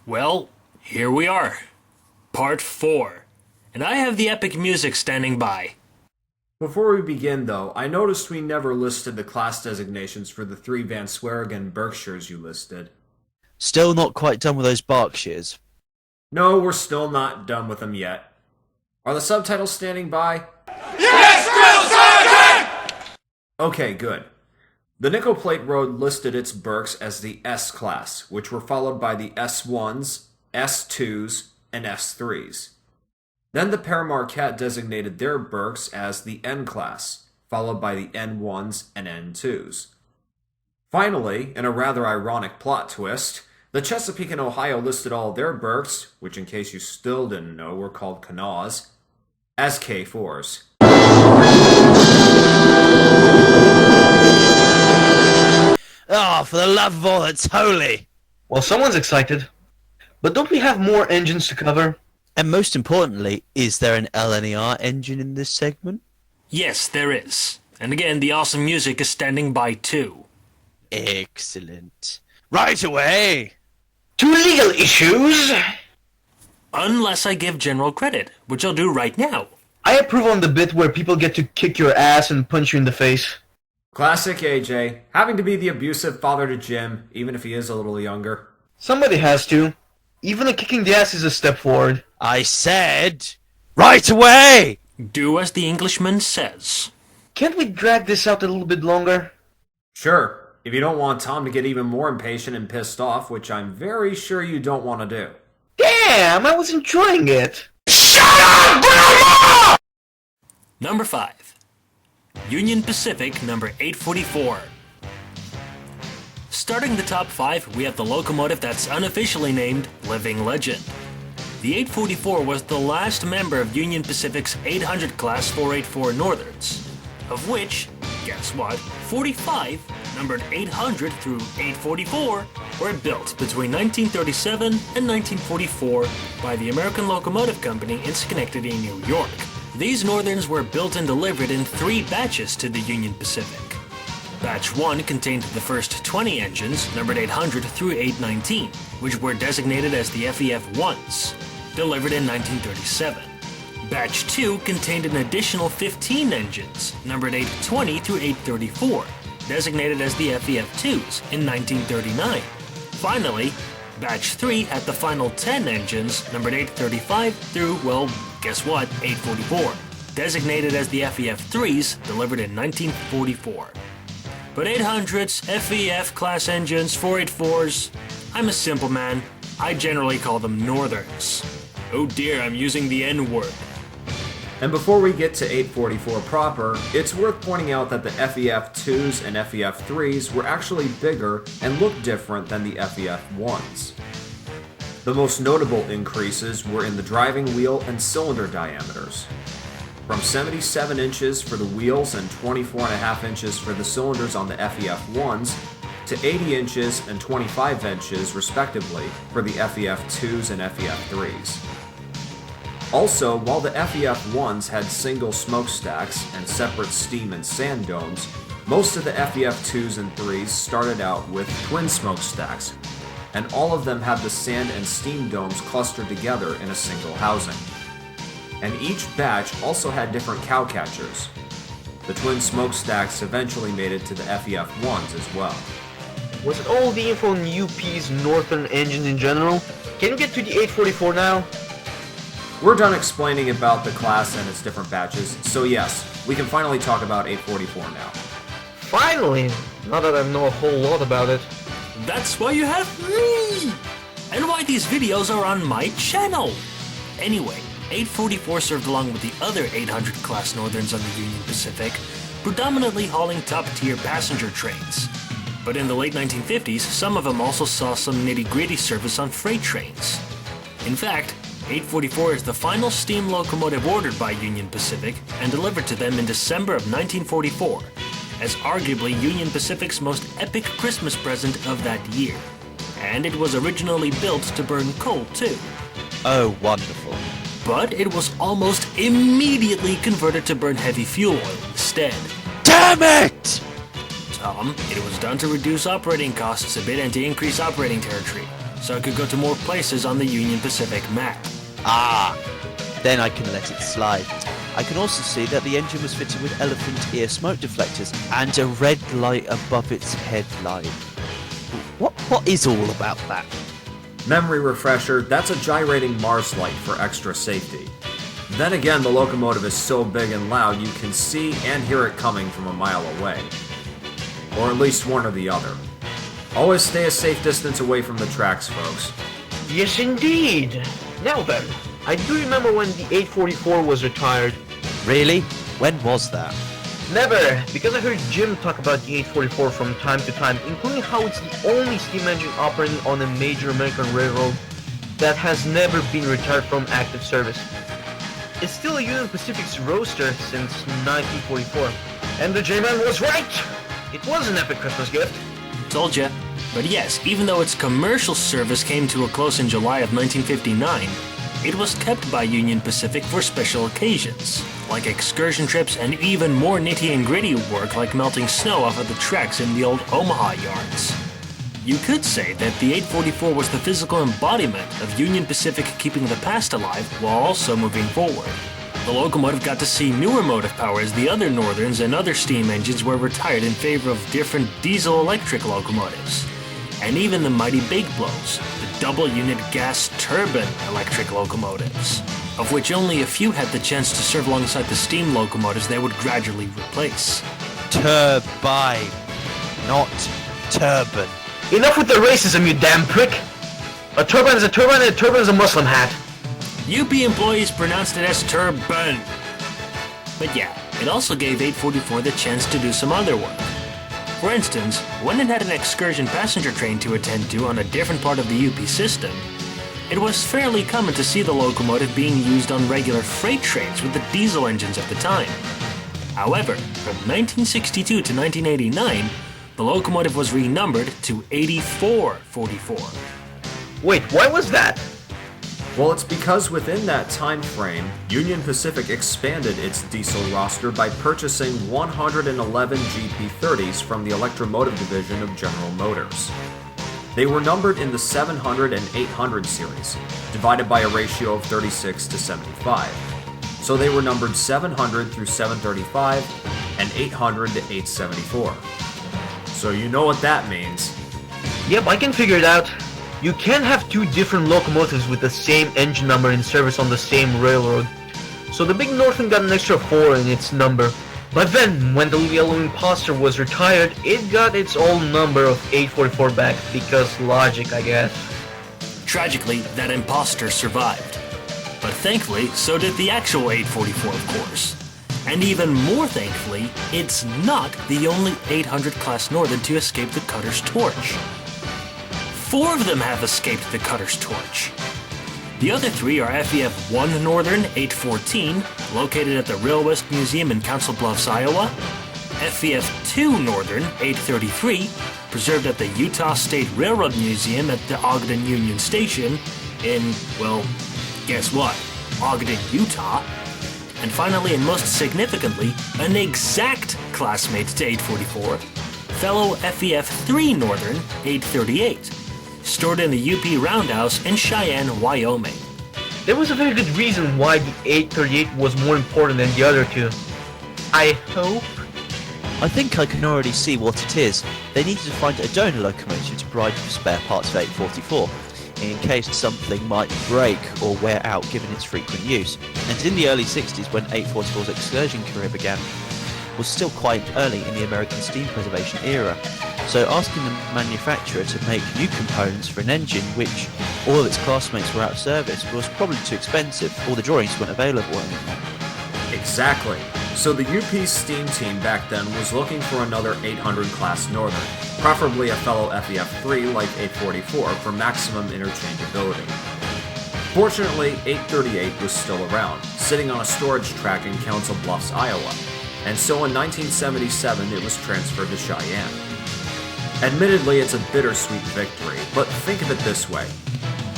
Well, here we are. Part 4. And I have the epic music standing by. Before we begin, though, I noticed we never listed the class designations for the 3 Van Sweringen Berkshires you listed. Still not quite done with those Berkshires. No, we're still not done with them yet. Are the subtitles standing by? Yes, Drill Sergeant! Okay, good. The Nickel Plate Road listed its Berks as the S class, which were followed by the S1s, S2s, and S3s. Then the Père Marquette designated their Berks as the N class, followed by the N1s and N2s. Finally, in a rather ironic plot twist, the Chesapeake and Ohio listed all their Berks, which in case you still didn't know were called Kanawhas, as K4s. Oh, for the love of all that's holy! Well, someone's excited. But don't we have more engines to cover? And most importantly, is there an LNER engine in this segment? Yes, there is. And again, the awesome music is standing by too. Excellent. Right away! To legal issues! Unless I give general credit, which I'll do right now. I approve on the bit where people get to kick your ass and punch you in the face. Classic AJ, having to be the abusive father to Jim, even if he is a little younger. Somebody has to. Even a kicking the ass is a step forward. I said, right away! Do as the Englishman says. Can't we drag this out a little bit longer? Sure, if you don't want Tom to get even more impatient and pissed off, which I'm very sure you don't want to do. Damn, I was enjoying it. Number 5. Union Pacific number 844. Starting the top 5, we have the locomotive that's unofficially named Living Legend. The 844 was the last member of Union Pacific's 800 class 484 Northerns, of which, guess what, 45, numbered 800 through 844, were built between 1937 and 1944 by the American Locomotive Company in Schenectady, New York. These Northerns were built and delivered in 3 batches to the Union Pacific. Batch 1 contained the first 20 engines, numbered 800 through 819, which were designated as the FEF-1s, delivered in 1937. Batch 2 contained an additional 15 engines, numbered 820 through 834, designated as the FEF-2s in 1939. Finally, Batch 3 had the final 10 engines, numbered 835 through, well, guess what, 844, designated as the FEF-3s, delivered in 1944. But 800s, FEF class engines, 484s, I'm a simple man. I generally call them Northerns. Oh dear, I'm using the N-word. And before we get to 844 proper, it's worth pointing out that the FEF-2s and FEF-3s were actually bigger and looked different than the FEF-1s. The most notable increases were in the driving wheel and cylinder diameters. From 77 inches for the wheels and 24.5 inches for the cylinders on the FEF-1s, to 80 inches and 25 inches respectively for the FEF-2s and FEF-3s. Also, while the FEF-1s had single smokestacks and separate steam and sand domes, most of the FEF-2s and 3s started out with twin smokestacks, and all of them had the sand and steam domes clustered together in a single housing. And each batch also had different cowcatchers. The twin smokestacks eventually made it to the FEF-1s as well. Was it all the info on UP's Northern engine in general? Can we get to the 844 now? We're done explaining about the class and its different batches, so yes, we can finally talk about 844 now. Finally! Not that I know a whole lot about it. That's why you have me! And why these videos are on my channel! Anyway, 844 served along with the other 800 class Northerns on the Union Pacific, predominantly hauling top-tier passenger trains. But in the late 1950s, some of them also saw some nitty-gritty service on freight trains. In fact, 844 is the final steam locomotive ordered by Union Pacific and delivered to them in December of 1944, as arguably Union Pacific's most epic Christmas present of that year. And it was originally built to burn coal too. Oh, wonderful. But it was almost immediately converted to burn heavy fuel oil instead. Damn it! It was done to reduce operating costs a bit and to increase operating territory. so it could go to more places on the Union Pacific map. Ah, then I can let it slide. I can also see that the engine was fitted with elephant ear smoke deflectors and a red light above its headlight. What is all about that? Memory refresher, that's a gyrating Mars light for extra safety. Then again, the locomotive is so big and loud you can see and hear it coming from a mile away. Or at least one or the other. Always stay a safe distance away from the tracks, folks. Yes, indeed. Now then, I do remember when the 844 was retired. Really? When was that? Never, because I heard Jim talk about the 844 from time to time, including how it's the only steam engine operating on a major American railroad that has never been retired from active service. It's still a Union Pacific's roster since 1944. And the J-Man was right! It was an epic Christmas gift. Told ya. But yes, even though its commercial service came to a close in July of 1959, it was kept by Union Pacific for special occasions, like excursion trips and even more nitty and gritty work like melting snow off of the tracks in the old Omaha yards. You could say that the 844 was the physical embodiment of Union Pacific keeping the past alive while also moving forward. The locomotive got to see newer motive power as the other Northerns and other steam engines were retired in favor of different diesel-electric locomotives. And even the mighty Big Blows, the double-unit gas turbine electric locomotives, of which only a few had the chance to serve alongside the steam locomotives they would gradually replace. Turbine, not turban. Enough with the racism, you damn prick! A turbine is a turbine and a turban is a Muslim hat. UP employees pronounced it as turbine. But yeah, it also gave 844 the chance to do some other work. For instance, when it had an excursion passenger train to attend to on a different part of the UP system, it was fairly common to see the locomotive being used on regular freight trains with the diesel engines of the time. However, from 1962 to 1989, the locomotive was renumbered to 8444. Wait, why was that? Well, it's because within that time frame, Union Pacific expanded its diesel roster by purchasing 111 GP30s from the Electromotive division of General Motors. They were numbered in the 700 and 800 series, divided by a ratio of 36 to 75. So they were numbered 700 through 735 and 800 to 874. So you know what that means. Yep, I can figure it out. You can't have two different locomotives with the same engine number in service on the same railroad. So the Big Northern got an extra 4 in its number. But then, when the Yellow Imposter was retired, it got its old number of 844 back, because logic, I guess. Tragically, that imposter survived. But thankfully, so did the actual 844, of course. And even more thankfully, it's not the only 800 class Northern to escape the Cutter's torch. 4 of them have escaped the Cutter's torch. The other 3 are FEF-1 Northern 814, located at the Rail West Museum in Council Bluffs, Iowa, FEF-2 Northern 833, preserved at the Utah State Railroad Museum at the Ogden Union Station in, well, guess what? Ogden, Utah. And finally, and most significantly, an exact classmate to 844, fellow FEF-3 Northern 838, stored in the UP Roundhouse in Cheyenne, Wyoming. There was a very good reason why the 838 was more important than the other two. I hope. I think I can already see what it is. They needed to find a donor locomotive to provide for spare parts for 844, in case something might break or wear out given its frequent use. And in the early 60s, when 844's excursion career began, was still quite early in the American steam preservation era. So asking the manufacturer to make new components for an engine which all of its classmates were out of service was probably too expensive, or the drawings weren't available anymore. Exactly. So the UP steam team back then was looking for another 800 class Northern, preferably a fellow FEF-3 like 844 for maximum interchangeability. Fortunately, 838 was still around, sitting on a storage track in Council Bluffs, Iowa, and so in 1977 it was transferred to Cheyenne. Admittedly, it's a bittersweet victory, but think of it this way.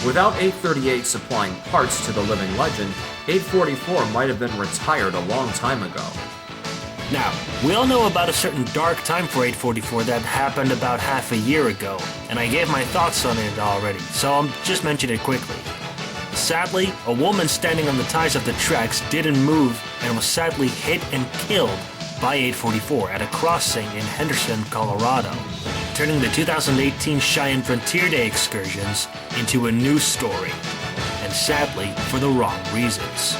Without 838 supplying parts to the living legend, 844 might have been retired a long time ago. Now, we all know about a certain dark time for 844 that happened about half a year ago, and I gave my thoughts on it already, so I'll just mention it quickly. Sadly, a woman standing on the ties of the tracks didn't move and was sadly hit and killed by 844 at a crossing in Henderson, Colorado, turning the 2018 Cheyenne Frontier Day excursions into a news story, and sadly for the wrong reasons.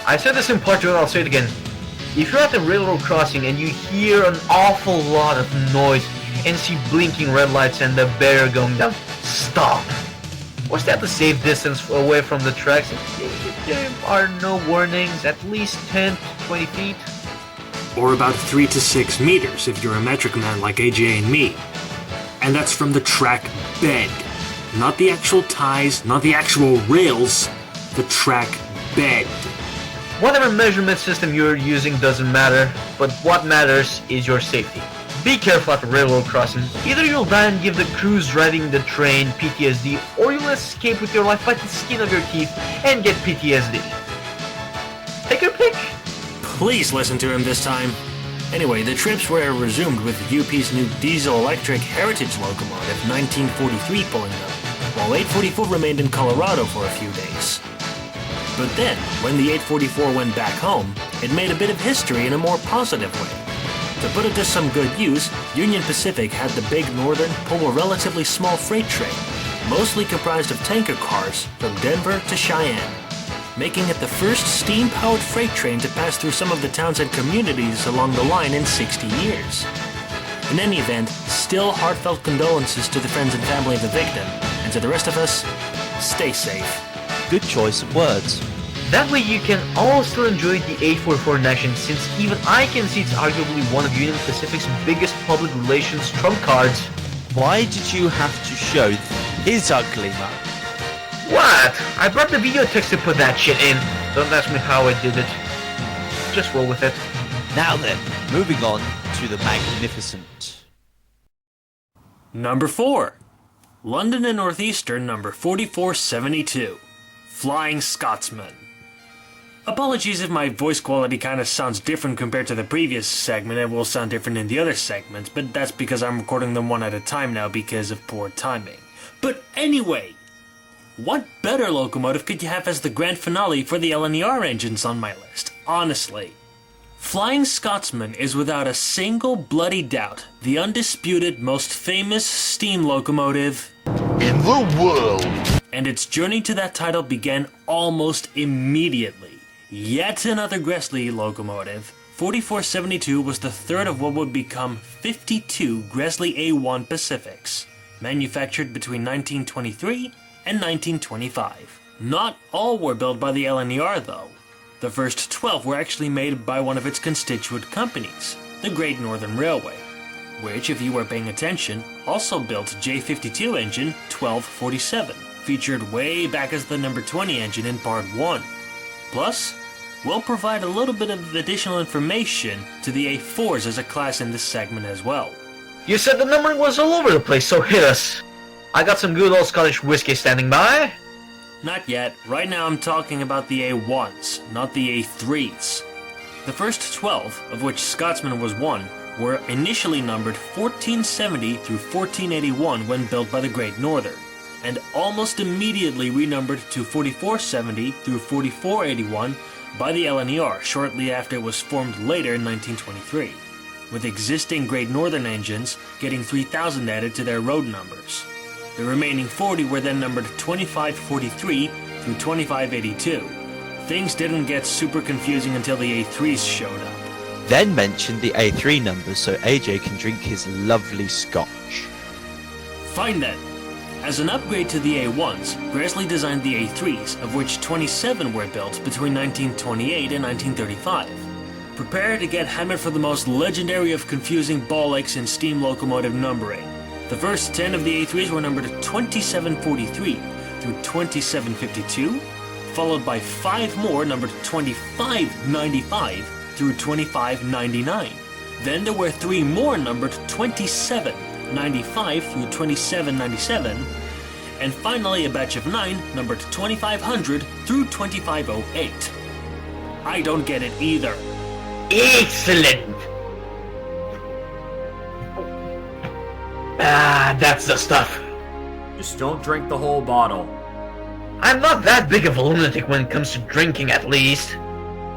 I said this in part 2 and I'll say it again. If you're at the railroad crossing and you hear an awful lot of noise and see blinking red lights and the barrier going down, stop! Or stay at the safe distance away from the tracks. If there are no warnings, at least 10 to 20 feet. Or about 3 to 6 meters if you're a metric man like AJ and me. And that's from the track bed. Not the actual ties, not the actual rails, the track bed. Whatever measurement system you're using doesn't matter, but what matters is your safety. Be careful at the railroad crossing. Either you'll die and give the crews driving the train PTSD, or you'll escape with your life by the skin of your teeth and get PTSD. Take your pick. Please listen to him this time. Anyway, the trips were resumed with UP's new diesel-electric Heritage locomotive 1943 pulling them, while 844 remained in Colorado for a few days. But then, when the 844 went back home, it made a bit of history in a more positive way. To put it to some good use, Union Pacific had the Big Northern pull a relatively small freight train, mostly comprised of tanker cars, from Denver to Cheyenne, making it the first steam-powered freight train to pass through some of the towns and communities along the line in 60 years. In any event, still heartfelt condolences to the friends and family of the victim, and to the rest of us, stay safe. Good choice of words. That way you can all still enjoy the 844 in action, since even I can see it's arguably one of Union Pacific's biggest public relations trump cards. Why did you have to show his ugly mug? What? I brought the video text to put that shit in. Don't ask me how I did it. Just roll with it. Now then, moving on to the magnificent. Number 4. London and Northeastern number 4472. Flying Scotsman. Apologies if my voice quality kinda sounds different compared to the previous segment. It will sound different in the other segments, but that's because I'm recording them one at a time now because of poor timing. But anyway, what better locomotive could you have as the grand finale for the LNER engines on my list? Honestly. Flying Scotsman is without a single bloody doubt the undisputed most famous steam locomotive In the world. and its journey to that title began almost immediately. Yet another Gresley locomotive, 4472 was the third of what would become 52 Gresley A1 Pacifics, manufactured between 1923 and 1925. Not all were built by the LNER though. The first 12 were actually made by one of its constituent companies, the Great Northern Railway, which, if you were paying attention, also built J52 engine 1247, featured way back as the number 20 engine in Part 1. Plus, we'll provide a little bit of additional information to the A4s as a class in this segment as well. You said the numbering was all over the place, so hit us. I got some good old Scottish whiskey standing by. Not yet. Right now I'm talking about the A1s, not the A3s. The first 12, of which Scotsman was one, were initially numbered 1470 through 1481 when built by the Great Northern, and almost immediately renumbered to 4470 through 4481 by the LNER shortly after it was formed later in 1923, with existing Great Northern engines getting 3000 added to their road numbers. The remaining 40 were then numbered 2543 through 2582. Things didn't get super confusing until the A3s showed up. Then mention the A3 numbers so AJ can drink his lovely scotch. Fine then. As an upgrade to the A1s, Gresley designed the A3s, of which 27 were built between 1928 and 1935. Prepare to get hammered for the most legendary of confusing ball aches in steam locomotive numbering. The first 10 of the A3s were numbered 2743 through 2752, followed by 5 more numbered 2595 through 2599. Then there were 3 more numbered 2795 through 2797, and finally a batch of 9 numbered 2500 through 2508. I don't get it either. Excellent! Ah, that's the stuff. Just don't drink the whole bottle. I'm not that big of a lunatic when it comes to drinking, at least.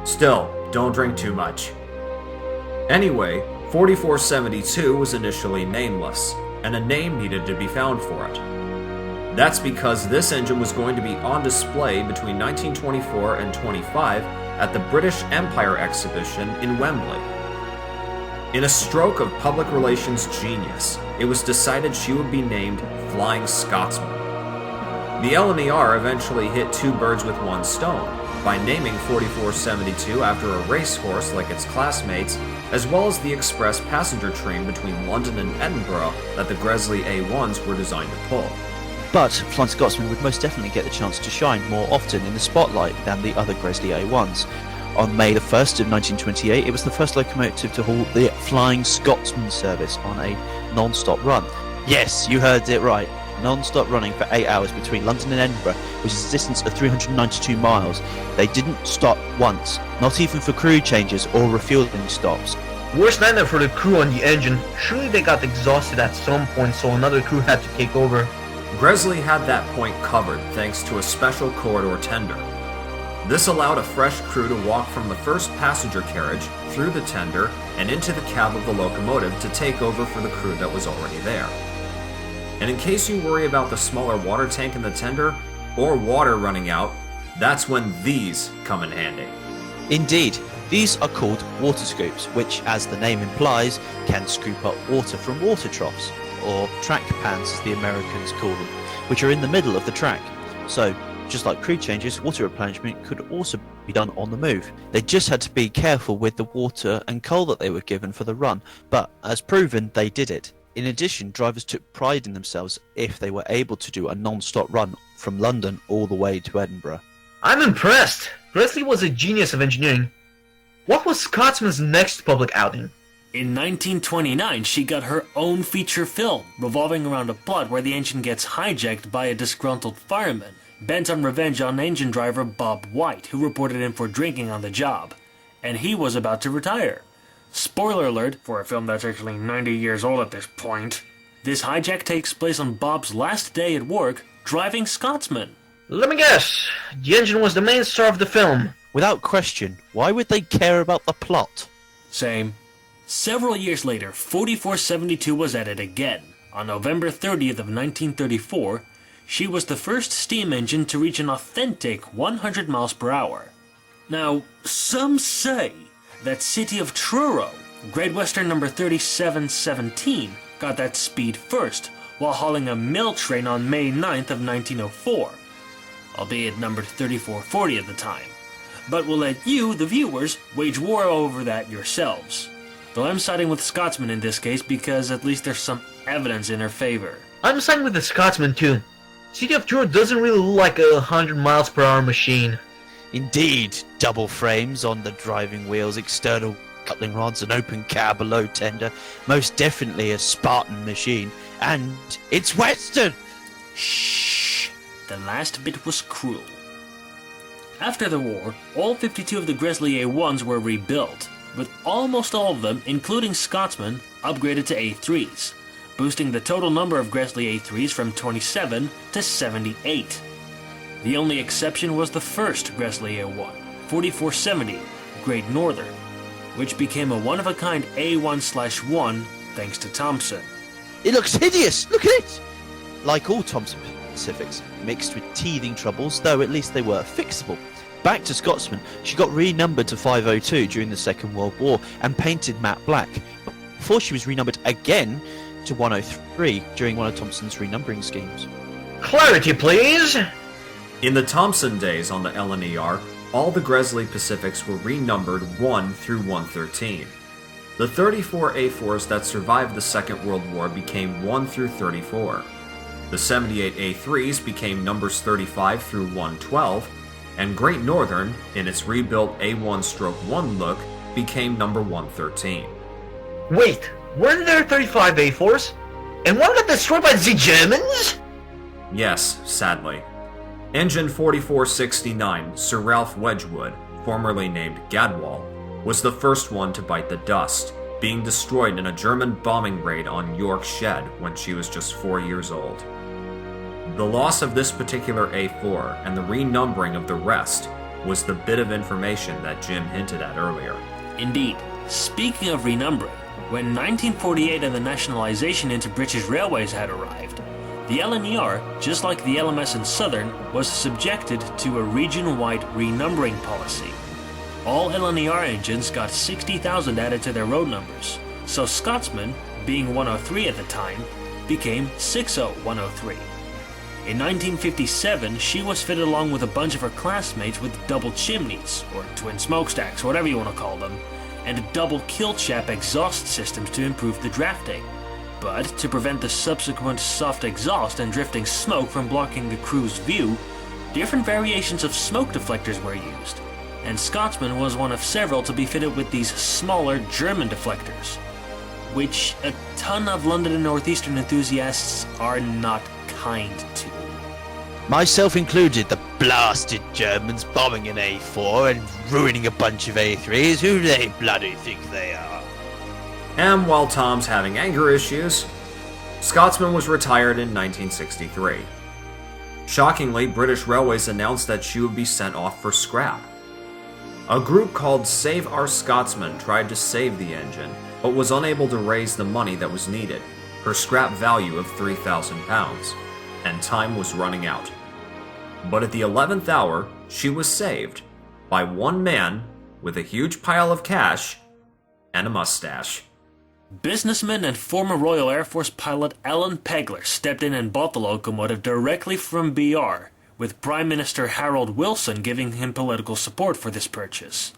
Still, don't drink too much. Anyway, 4472 was initially nameless, and a name needed to be found for it. That's because this engine was going to be on display between 1924 and 25 at the British Empire exhibition in Wembley. In a stroke of public relations genius, it was decided she would be named Flying Scotsman. The LNER eventually hit two birds with one stone by naming 4472 after a racehorse like its classmates, as well as the express passenger train between London and Edinburgh that the Gresley A1s were designed to pull. But Flying Scotsman would most definitely get the chance to shine more often in the spotlight than the other Gresley A1s. On May the 1st of 1928, it was the first locomotive to haul the Flying Scotsman service on a non-stop run. Yes, you heard it right. Non-stop running for 8 hours between London and Edinburgh, which is a distance of 392 miles. They didn't stop once, not even for crew changes or refueling stops. Worst nightmare for the crew on the engine. Surely they got exhausted at some point, so another crew had to take over. Gresley had that point covered thanks to a special corridor tender. This allowed a fresh crew to walk from the first passenger carriage through the tender and into the cab of the locomotive to take over for the crew that was already there. And in case you worry about the smaller water tank in the tender, or water running out, that's when these come in handy. Indeed, these are called water scoops, which, as the name implies, can scoop up water from water troughs, or track pans as the Americans call them, which are in the middle of the track. So, just like crew changes, water replenishment could also be done on the move. They just had to be careful with the water and coal that they were given for the run, but as proven, they did it. In addition, drivers took pride in themselves if they were able to do a non-stop run from London all the way to Edinburgh. I'm impressed. Gresley was a genius of engineering. What was Scotsman's next public outing? In 1929, she got her own feature film, revolving around a plot where the engine gets hijacked by a disgruntled fireman, bent on revenge on engine driver Bob White, who reported him for drinking on the job. And he was about to retire. Spoiler alert for a film that's actually 90 years old at this point. This hijack takes place on Bob's last day at work, driving Scotsman. Let me guess. The engine was the main star of the film. Without question, why would they care about the plot? Same. Several years later, 4472 was at it again. On November 30th of 1934, she was the first steam engine to reach an authentic 100 miles per hour. Now, some say that City of Truro, Great Western number 3717, got that speed first, while hauling a mail train on May 9th of 1904, albeit numbered 3440 at the time. But we'll let you, the viewers, wage war over that yourselves. Though I'm siding with Scotsman in this case because at least there's some evidence in her favor. I'm siding with the Scotsman too. City of Truro doesn't really look like a 100 miles per hour machine. Indeed, double frames on the driving wheels, external coupling rods, an open cab, a low tender, most definitely a Spartan machine, and it's Western! Shh! The last bit was cruel. After the war, all 52 of the Gresley A1s were rebuilt, with almost all of them, including Scotsman, upgraded to A3s, boosting the total number of Gresley A3s from 27 to 78. The only exception was the first Gresley A1, 4470, Great Northern, which became a one-of-a-kind A1/1 thanks to Thompson. It looks hideous! Look at it! Like all Thompson Pacifics, mixed with teething troubles, though at least they were fixable. Back to Scotsman, she got renumbered to 502 during the Second World War and painted matte black, before she was renumbered again to 103 during one of Thompson's renumbering schemes. Clarity, please! In the Thompson days on the LNER, all the Gresley Pacifics were renumbered 1 through 113. The 34 A4s that survived the Second World War became 1 through 34. The 78 A3s became numbers 35 through 112, and Great Northern, in its rebuilt A1/1 look, became number 113. Wait, weren't there 35 A4s? And one got destroyed by the Germans? Yes, sadly. Engine 4469, Sir Ralph Wedgwood, formerly named Gadwall, was the first one to bite the dust, being destroyed in a German bombing raid on York Shed when she was just 4 years old. The loss of this particular A4 and the renumbering of the rest was the bit of information that Jim hinted at earlier. Indeed. Speaking of renumbering, when 1948 and the nationalization into British Railways had arrived, the LNER, just like the LMS in Southern, was subjected to a region-wide renumbering policy. All LNER engines got 60,000 added to their road numbers, so Scotsman, being 103 at the time, became 60103. In 1957, she was fitted along with a bunch of her classmates with double chimneys, or twin smokestacks, whatever you want to call them, and double kill-chap exhaust systems to improve the drafting. But to prevent the subsequent soft exhaust and drifting smoke from blocking the crew's view, different variations of smoke deflectors were used, and Scotsman was one of several to be fitted with these smaller German deflectors, which a ton of London and Northeastern enthusiasts are not kind to. Myself included, the blasted Germans bombing an A4 and ruining a bunch of A3s. Who do they bloody think they are? And while Tom's having anger issues, Scotsman was retired in 1963. Shockingly, British Railways announced that she would be sent off for scrap. A group called Save Our Scotsman tried to save the engine, but was unable to raise the money that was needed, her scrap value of £3,000, and time was running out. But at the 11th hour, she was saved by one man with a huge pile of cash and a mustache. Businessman and former Royal Air Force pilot Alan Pegler stepped in and bought the locomotive directly from BR, with Prime Minister Harold Wilson giving him political support for this purchase.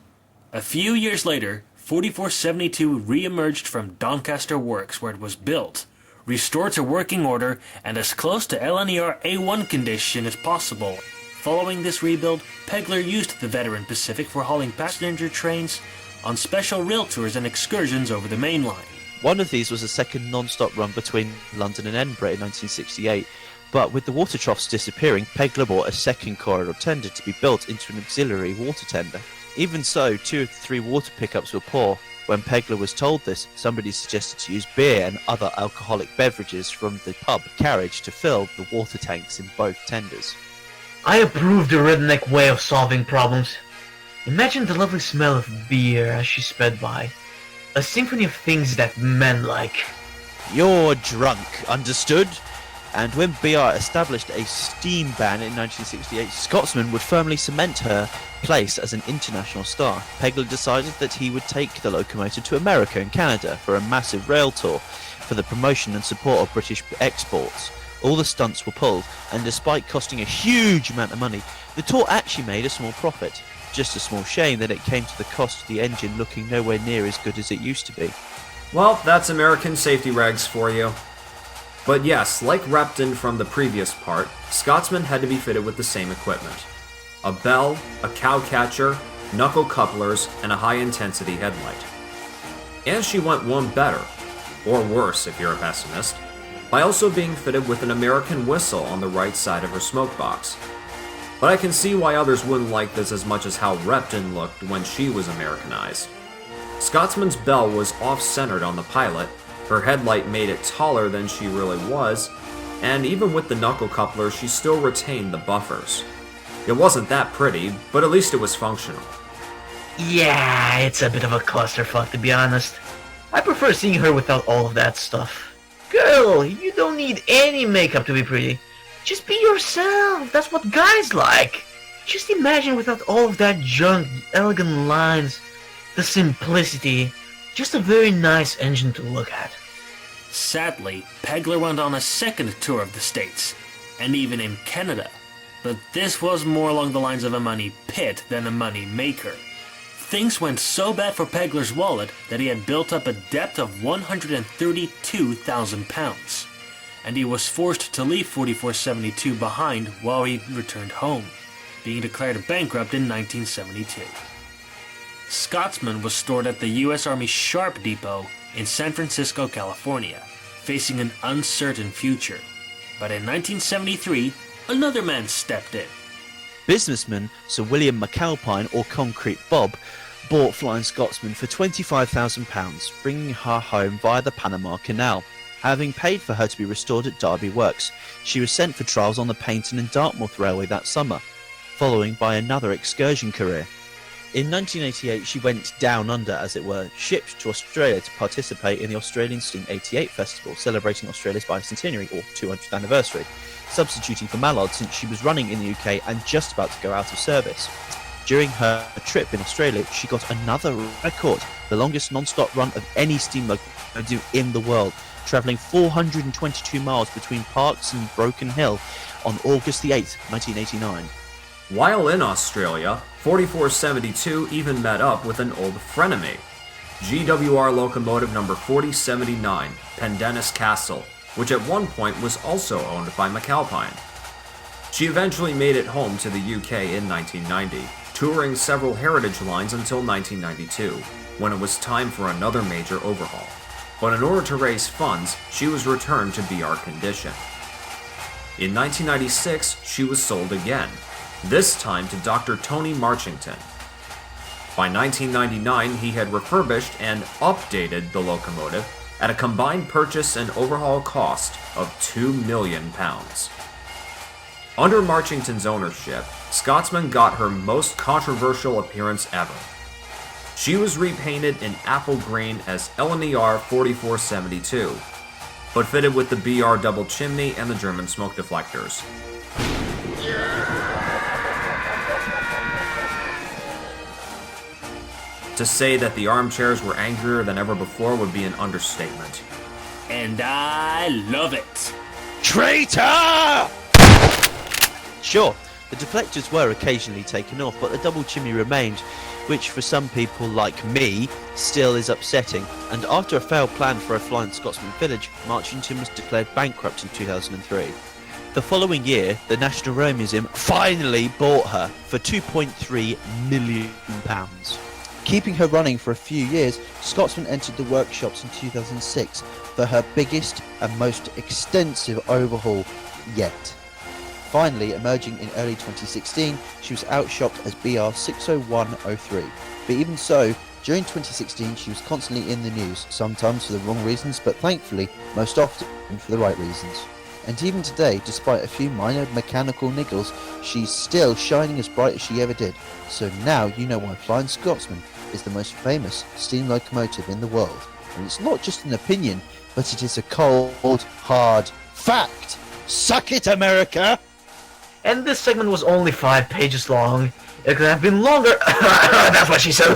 A few years later, 4472 re-emerged from Doncaster Works where it was built, restored to working order and as close to LNER A1 condition as possible. Following this rebuild, Pegler used the veteran Pacific for hauling passenger trains on special rail tours and excursions over the main line. One of these was a second non-stop run between London and Edinburgh in 1968, but with the water troughs disappearing, Pegler bought a second corridor tender to be built into an auxiliary water tender. Even so, 2 of the 3 water pickups were poor. When Pegler was told this, somebody suggested to use beer and other alcoholic beverages from the pub carriage to fill the water tanks in both tenders. I approve the redneck way of solving problems. Imagine the lovely smell of beer as she sped by. A symphony of things that men like. You're drunk, understood? And when BR established a steam ban in 1968, Scotsman would firmly cement her place as an international star. Pegler decided that he would take the locomotive to America and Canada for a massive rail tour for the promotion and support of British exports. All the stunts were pulled, and despite costing a huge amount of money, the tour actually made a small profit. Just a small shame that it came to the cost of the engine looking nowhere near as good as it used to be. Well, that's American safety regs for you. But yes, like Repton from the previous part, Scotsman had to be fitted with the same equipment. A bell, a cowcatcher, knuckle couplers, and a high-intensity headlight. And she went one better, or worse if you're a pessimist, by also being fitted with an American whistle on the right side of her smoke box. But I can see why others wouldn't like this as much as how Repton looked when she was Americanized. Scotsman's bell was off-centered on the pilot, her headlight made it taller than she really was, and even with the knuckle coupler she still retained the buffers. It wasn't that pretty, but at least it was functional. Yeah, it's a bit of a clusterfuck to be honest. I prefer seeing her without all of that stuff. Girl, you don't need any makeup to be pretty. Just be yourself, that's what guys like. Just imagine without all of that junk, elegant lines, the simplicity, just a very nice engine to look at. Sadly, Pegler went on a second tour of the States, and even in Canada. But this was more along the lines of a money pit than a money maker. Things went so bad for Pegler's wallet that he had built up a debt of £132,000, and he was forced to leave 4472 behind while he returned home, being declared bankrupt in 1972. Scotsman was stored at the U.S. Army Sharp Depot in San Francisco, California, facing an uncertain future. But in 1973, another man stepped in. Businessman Sir William McAlpine, or Concrete Bob, bought Flying Scotsman for £25,000, bringing her home via the Panama Canal. Having paid for her to be restored at Derby Works, she was sent for trials on the Paignton and Dartmouth Railway that summer, following by another excursion career. In 1988, she went down under, as it were, shipped to Australia to participate in the Australian Steam 88 Festival, celebrating Australia's bicentenary or 200th anniversary, substituting for Mallard since she was running in the UK and just about to go out of service. During her trip in Australia, she got another record, the longest non-stop run of any steam locomotive in the world, travelling 422 miles between Parkes and Broken Hill on August the 8th, 1989. While in Australia, 4472 even met up with an old frenemy, GWR locomotive number 4079, Pendennis Castle, which at one point was also owned by McAlpine. She eventually made it home to the UK in 1990, touring several heritage lines until 1992, when it was time for another major overhaul. But in order to raise funds, she was returned to BR condition. In 1996, she was sold again, this time to Dr. Tony Marchington. By 1999, he had refurbished and updated the locomotive at a combined purchase and overhaul cost of £2 million. Under Marchington's ownership, Scotsman got her most controversial appearance ever. She was repainted in apple green as LNER 4472, but fitted with the BR double chimney and the German smoke deflectors. To say that the armchairs were angrier than ever before would be an understatement. And I love it. Traitor! Sure, the deflectors were occasionally taken off, but the double chimney remained, which for some people like me still is upsetting. And after a failed plan for a Flying Scotsman village, Marchington was declared bankrupt in 2003. The following year, the National Rail Museum finally bought her for £2.3 million. Keeping her running for a few years, Scotsman entered the workshops in 2006 for her biggest and most extensive overhaul yet. Finally, emerging in early 2016, she was outshopped as BR 60103. But even so, during 2016 she was constantly in the news, sometimes for the wrong reasons, but thankfully most often for the right reasons. And even today, despite a few minor mechanical niggles, she's still shining as bright as she ever did. So now you know why Flying Scotsman is the most famous steam locomotive in the world. And it's not just an opinion, but it is a cold, hard fact. Suck it, America! And this segment was only 5 pages long. It could have been longer. That's what she said.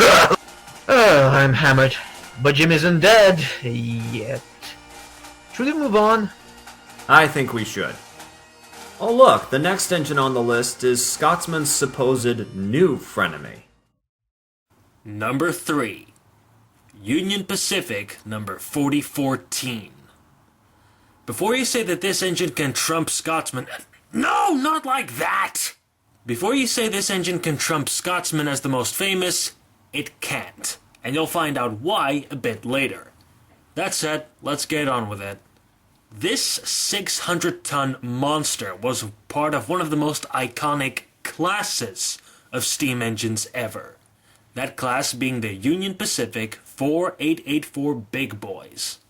Oh, I'm hammered. But Jim isn't dead yet. Should we move on? I think we should. Oh look, the next engine on the list is Scotsman's supposed new frenemy. Number 3. Union Pacific number 4014. Before you say that this engine can trump Scotsman... No, not like that! Before you say this engine can trump Scotsman as the most famous, it can't. And you'll find out why a bit later. That said, let's get on with it. This 600-ton monster was part of one of the most iconic classes of steam engines ever. That class being the Union Pacific 4884 Big Boys.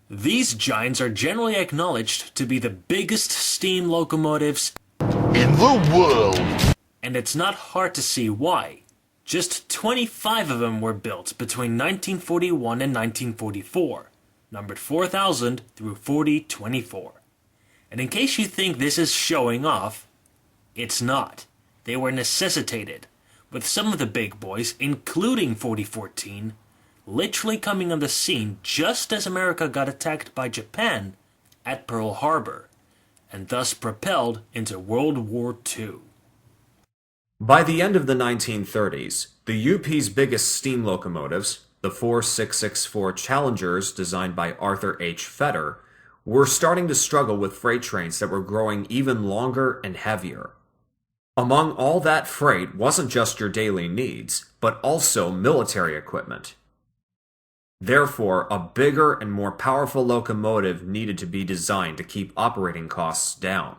These giants are generally acknowledged to be the biggest steam locomotives in the world. And it's not hard to see why. Just 25 of them were built between 1941 and 1944, numbered 4000 through 4024. And in case you think this is showing off, it's not. They were necessitated, with some of the big boys, including 4014, literally coming on the scene just as America got attacked by Japan at Pearl Harbor, and thus propelled into World War II. By the end of the 1930s, the UP's biggest steam locomotives, the 4664 Challengers designed by Arthur H. Fetter, were starting to struggle with freight trains that were growing even longer and heavier. Among all that freight wasn't just your daily needs, but also military equipment. Therefore, a bigger and more powerful locomotive needed to be designed to keep operating costs down.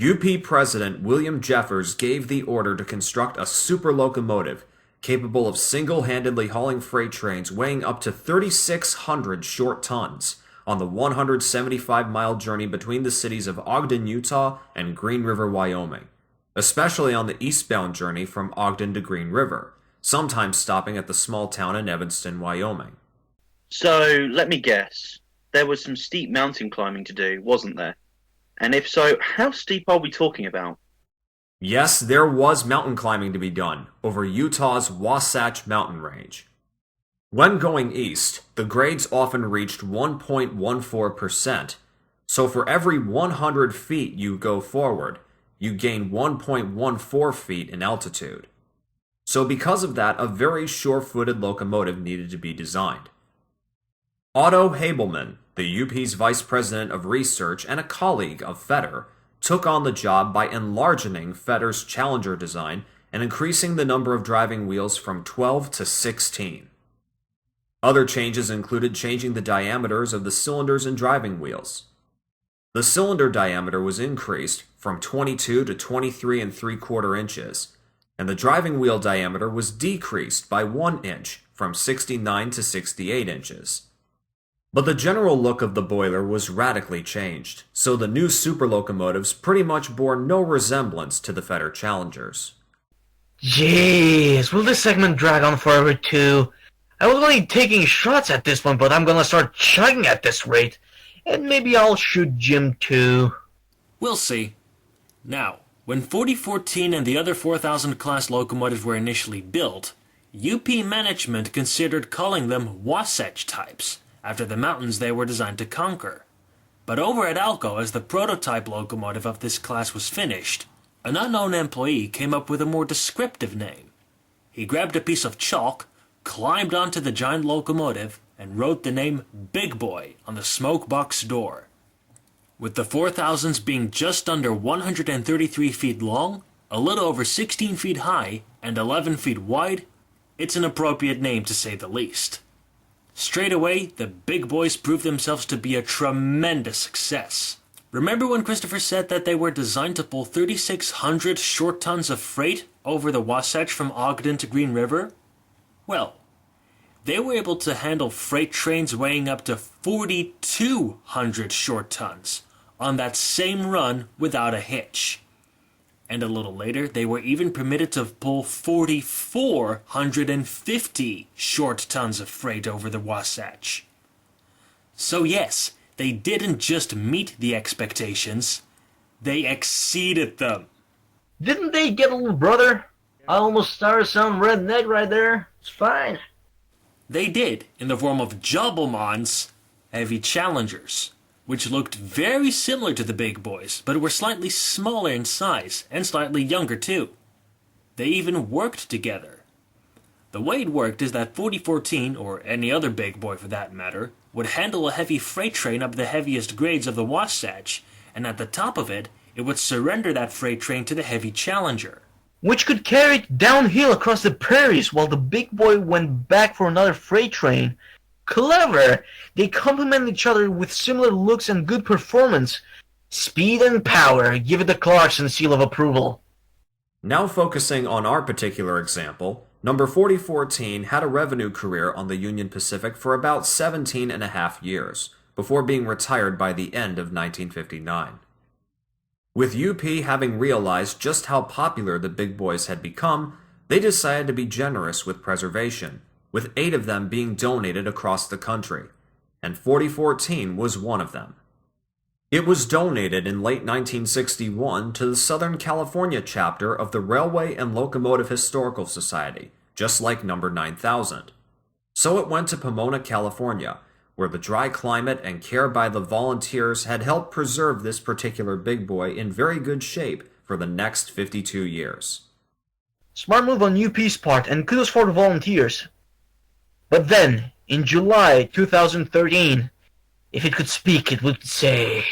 UP President William Jeffers gave the order to construct a super locomotive capable of single-handedly hauling freight trains weighing up to 3,600 short tons on the 175-mile journey between the cities of Ogden, Utah and Green River, Wyoming, especially on the eastbound journey from Ogden to Green River, sometimes stopping at the small town in Evanston, Wyoming. So, let me guess. There was some steep mountain climbing to do, wasn't there? And if so, how steep are we talking about? Yes, there was mountain climbing to be done over Utah's Wasatch Mountain Range. When going east, the grades often reached 1.14%, so for every 100 feet you go forward, you gain 1.14 feet in altitude. So because of that, a very sure-footed locomotive needed to be designed. Otto Habelman, the UP's vice president of research and a colleague of Fetter, took on the job by enlarging Fetter's Challenger design and increasing the number of driving wheels from 12 to 16. Other changes included changing the diameters of the cylinders and driving wheels. The cylinder diameter was increased from 22 to 23 3/4 inches, and the driving wheel diameter was decreased by 1 inch from 69 to 68 inches. But the general look of the boiler was radically changed, so the new super locomotives pretty much bore no resemblance to the Fetter Challengers. Jeez, will this segment drag on forever too? I was only taking shots at this one, but I'm gonna start chugging at this rate. And maybe I'll shoot Jim too. We'll see. Now, when 4014 and the other 4000 class locomotives were initially built, UP management considered calling them Wasatch types, after the mountains they were designed to conquer. But over at Alco, as the prototype locomotive of this class was finished, an unknown employee came up with a more descriptive name. He grabbed a piece of chalk, climbed onto the giant locomotive, and wrote the name Big Boy on the smoke box door. With the 4000s being just under 133 feet long, a little over 16 feet high, and 11 feet wide, it's an appropriate name to say the least. Straight away, the big boys proved themselves to be a tremendous success. Remember when Christopher said that they were designed to pull 3,600 short tons of freight over the Wasatch from Ogden to Green River? Well, they were able to handle freight trains weighing up to 4,200 short tons on that same run without a hitch. And a little later, they were even permitted to pull 4,450 short tons of freight over the Wasatch. So yes, they didn't just meet the expectations, they exceeded them. Didn't they get a little brother? I almost started some redneck right there. It's fine. They did, in the form of Jobbelmann's heavy Challengers, which looked very similar to the big boys, but were slightly smaller in size, and slightly younger too. They even worked together. The way it worked is that 4014, or any other big boy for that matter, would handle a heavy freight train up the heaviest grades of the Wasatch, and at the top of it, it would surrender that freight train to the heavy Challenger. Which could carry it downhill across the prairies while the big boy went back for another freight train. Clever! They complement each other with similar looks and good performance. Speed and power, give it the Clarkson seal of approval. Now focusing on our particular example, number 4014 had a revenue career on the Union Pacific for about 17 and a half years, before being retired by the end of 1959. With UP having realized just how popular the big boys had become, they decided to be generous with preservation, with 8 of them being donated across the country, and 4014 was one of them. It was donated in late 1961 to the Southern California chapter of the Railway and Locomotive Historical Society, just like number 9000. So it went to Pomona, California, where the dry climate and care by the volunteers had helped preserve this particular big boy in very good shape for the next 52 years. Smart move on UP's part, and kudos for the volunteers. But then, in July 2013, if it could speak, it would say,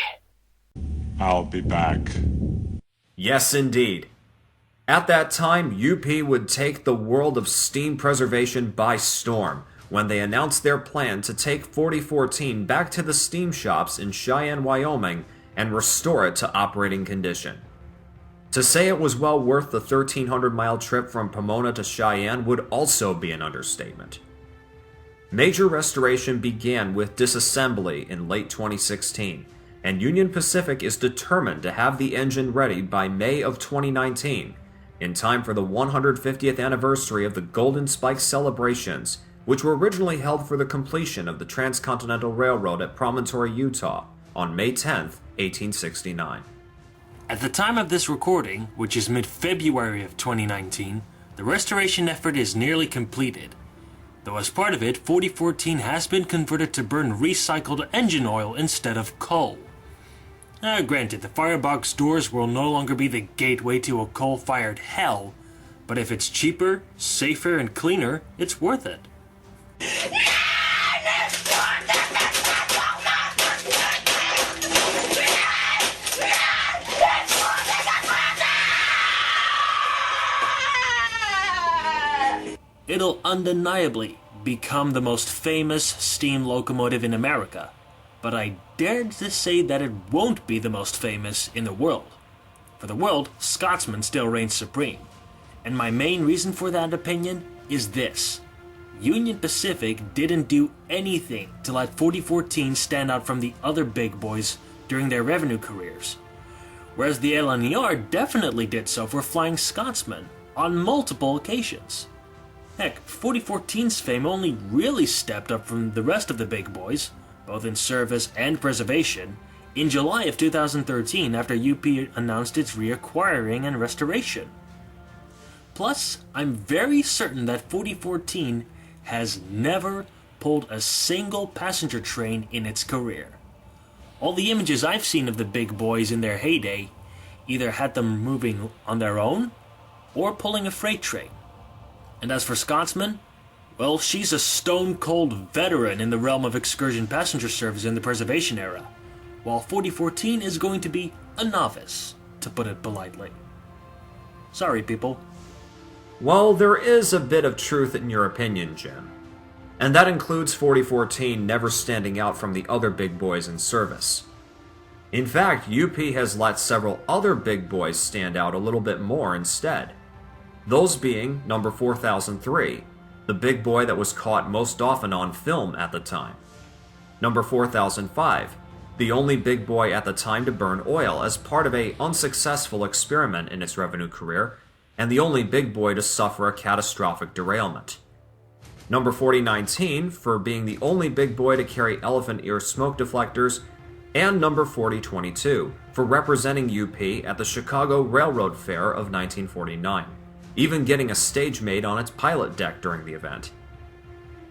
I'll be back. Yes, indeed. At that time, UP would take the world of steam preservation by storm when they announced their plan to take 4014 back to the steam shops in Cheyenne, Wyoming, and restore it to operating condition. To say it was well worth the 1,300-mile trip from Pomona to Cheyenne would also be an understatement. Major restoration began with disassembly in late 2016, and Union Pacific is determined to have the engine ready by May of 2019, in time for the 150th anniversary of the Golden Spike celebrations, which were originally held for the completion of the Transcontinental Railroad at Promontory, Utah, on May 10, 1869. At the time of this recording, which is mid-February of 2019, the restoration effort is nearly completed. Though as part of it, 4014 has been converted to burn recycled engine oil instead of coal. Granted, the firebox doors will no longer be the gateway to a coal-fired hell, but if it's cheaper, safer, and cleaner, it's worth it. It'll undeniably become the most famous steam locomotive in America, but I dare to say that it won't be the most famous in the world. For the world, Scotsman still reigns supreme. And my main reason for that opinion is this. Union Pacific didn't do anything to let 4014 stand out from the other big boys during their revenue careers, whereas the LNER definitely did so for Flying Scotsman on multiple occasions. Heck, 4014's fame only really stepped up from the rest of the big boys, both in service and preservation, in July of 2013 after UP announced its reacquiring and restoration. Plus, I'm very certain that 4014 has never pulled a single passenger train in its career. All the images I've seen of the big boys in their heyday either had them moving on their own or pulling a freight train. And as for Scotsman, well, she's a stone-cold veteran in the realm of excursion passenger service in the preservation era, while 4014 is going to be a novice, to put it politely. Sorry, people. Well, there is a bit of truth in your opinion, Jim. And that includes 4014 never standing out from the other big boys in service. In fact, UP has let several other big boys stand out a little bit more instead. Those being number 4003, the big boy that was caught most often on film at the time. Number 4005, the only big boy at the time to burn oil as part of an unsuccessful experiment in its revenue career, and the only big boy to suffer a catastrophic derailment. Number 4019 for being the only big boy to carry elephant ear smoke deflectors, and number 4022 for representing UP at the Chicago Railroad Fair of 1949. Even getting a stage made on its pilot deck during the event.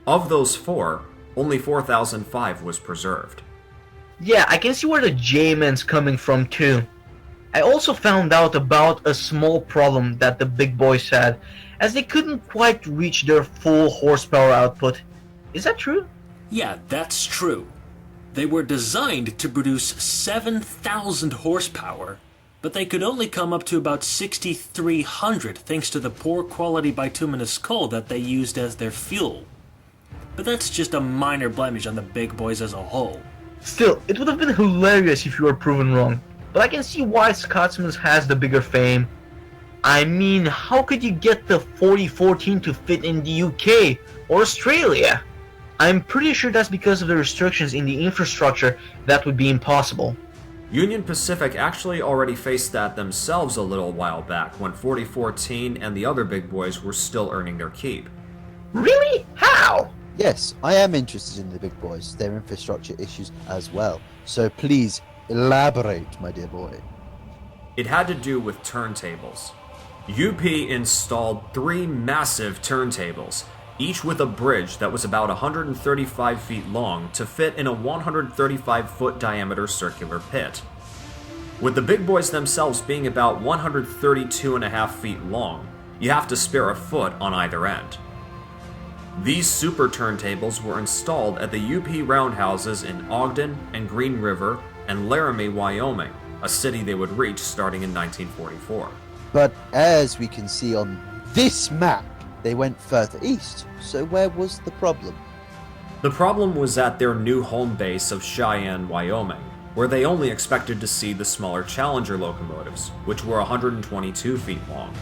Of those four, only 4005 was preserved. Yeah, I can see where the J-Man's coming from too. I also found out about a small problem that the big boys had, as they couldn't quite reach their full horsepower output. Is that true? Yeah, that's true. They were designed to produce 7,000 horsepower, but they could only come up to about 6,300 thanks to the poor quality bituminous coal that they used as their fuel. But that's just a minor blemish on the big boys as a whole. Still, it would have been hilarious if you were proven wrong, but I can see why Scotsman's has the bigger fame. I mean, how could you get the 4014 to fit in the UK or Australia? I'm pretty sure that's because of the restrictions in the infrastructure that would be impossible. Union Pacific actually already faced that themselves a little while back when 4014 and the other big boys were still earning their keep. Really? How? Yes, I am interested in the big boys, their infrastructure issues as well. So please, elaborate, my dear boy. It had to do with turntables. UP installed 3 massive turntables, each with a bridge that was about 135 feet long to fit in a 135-foot diameter circular pit. With the big boys themselves being about 132.5 feet long, you have to spare a foot on either end. These super turntables were installed at the UP roundhouses in Ogden and Green River and Laramie, Wyoming, a city they would reach starting in 1944. But as we can see on this map, they went further east, so where was the problem? The problem was at their new home base of Cheyenne, Wyoming, where they only expected to see the smaller Challenger locomotives, which were 122 feet long.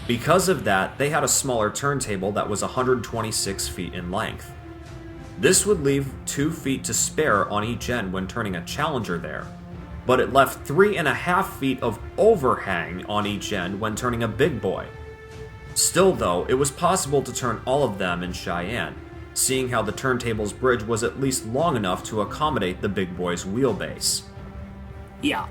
Because of that, they had a smaller turntable that was 126 feet in length. This would leave 2 feet to spare on each end when turning a Challenger there, but it left 3.5 feet of overhang on each end when turning a big boy. Still though, it was possible to turn all of them in Cheyenne, seeing how the turntable's bridge was at least long enough to accommodate the big boy's wheelbase. Yeah,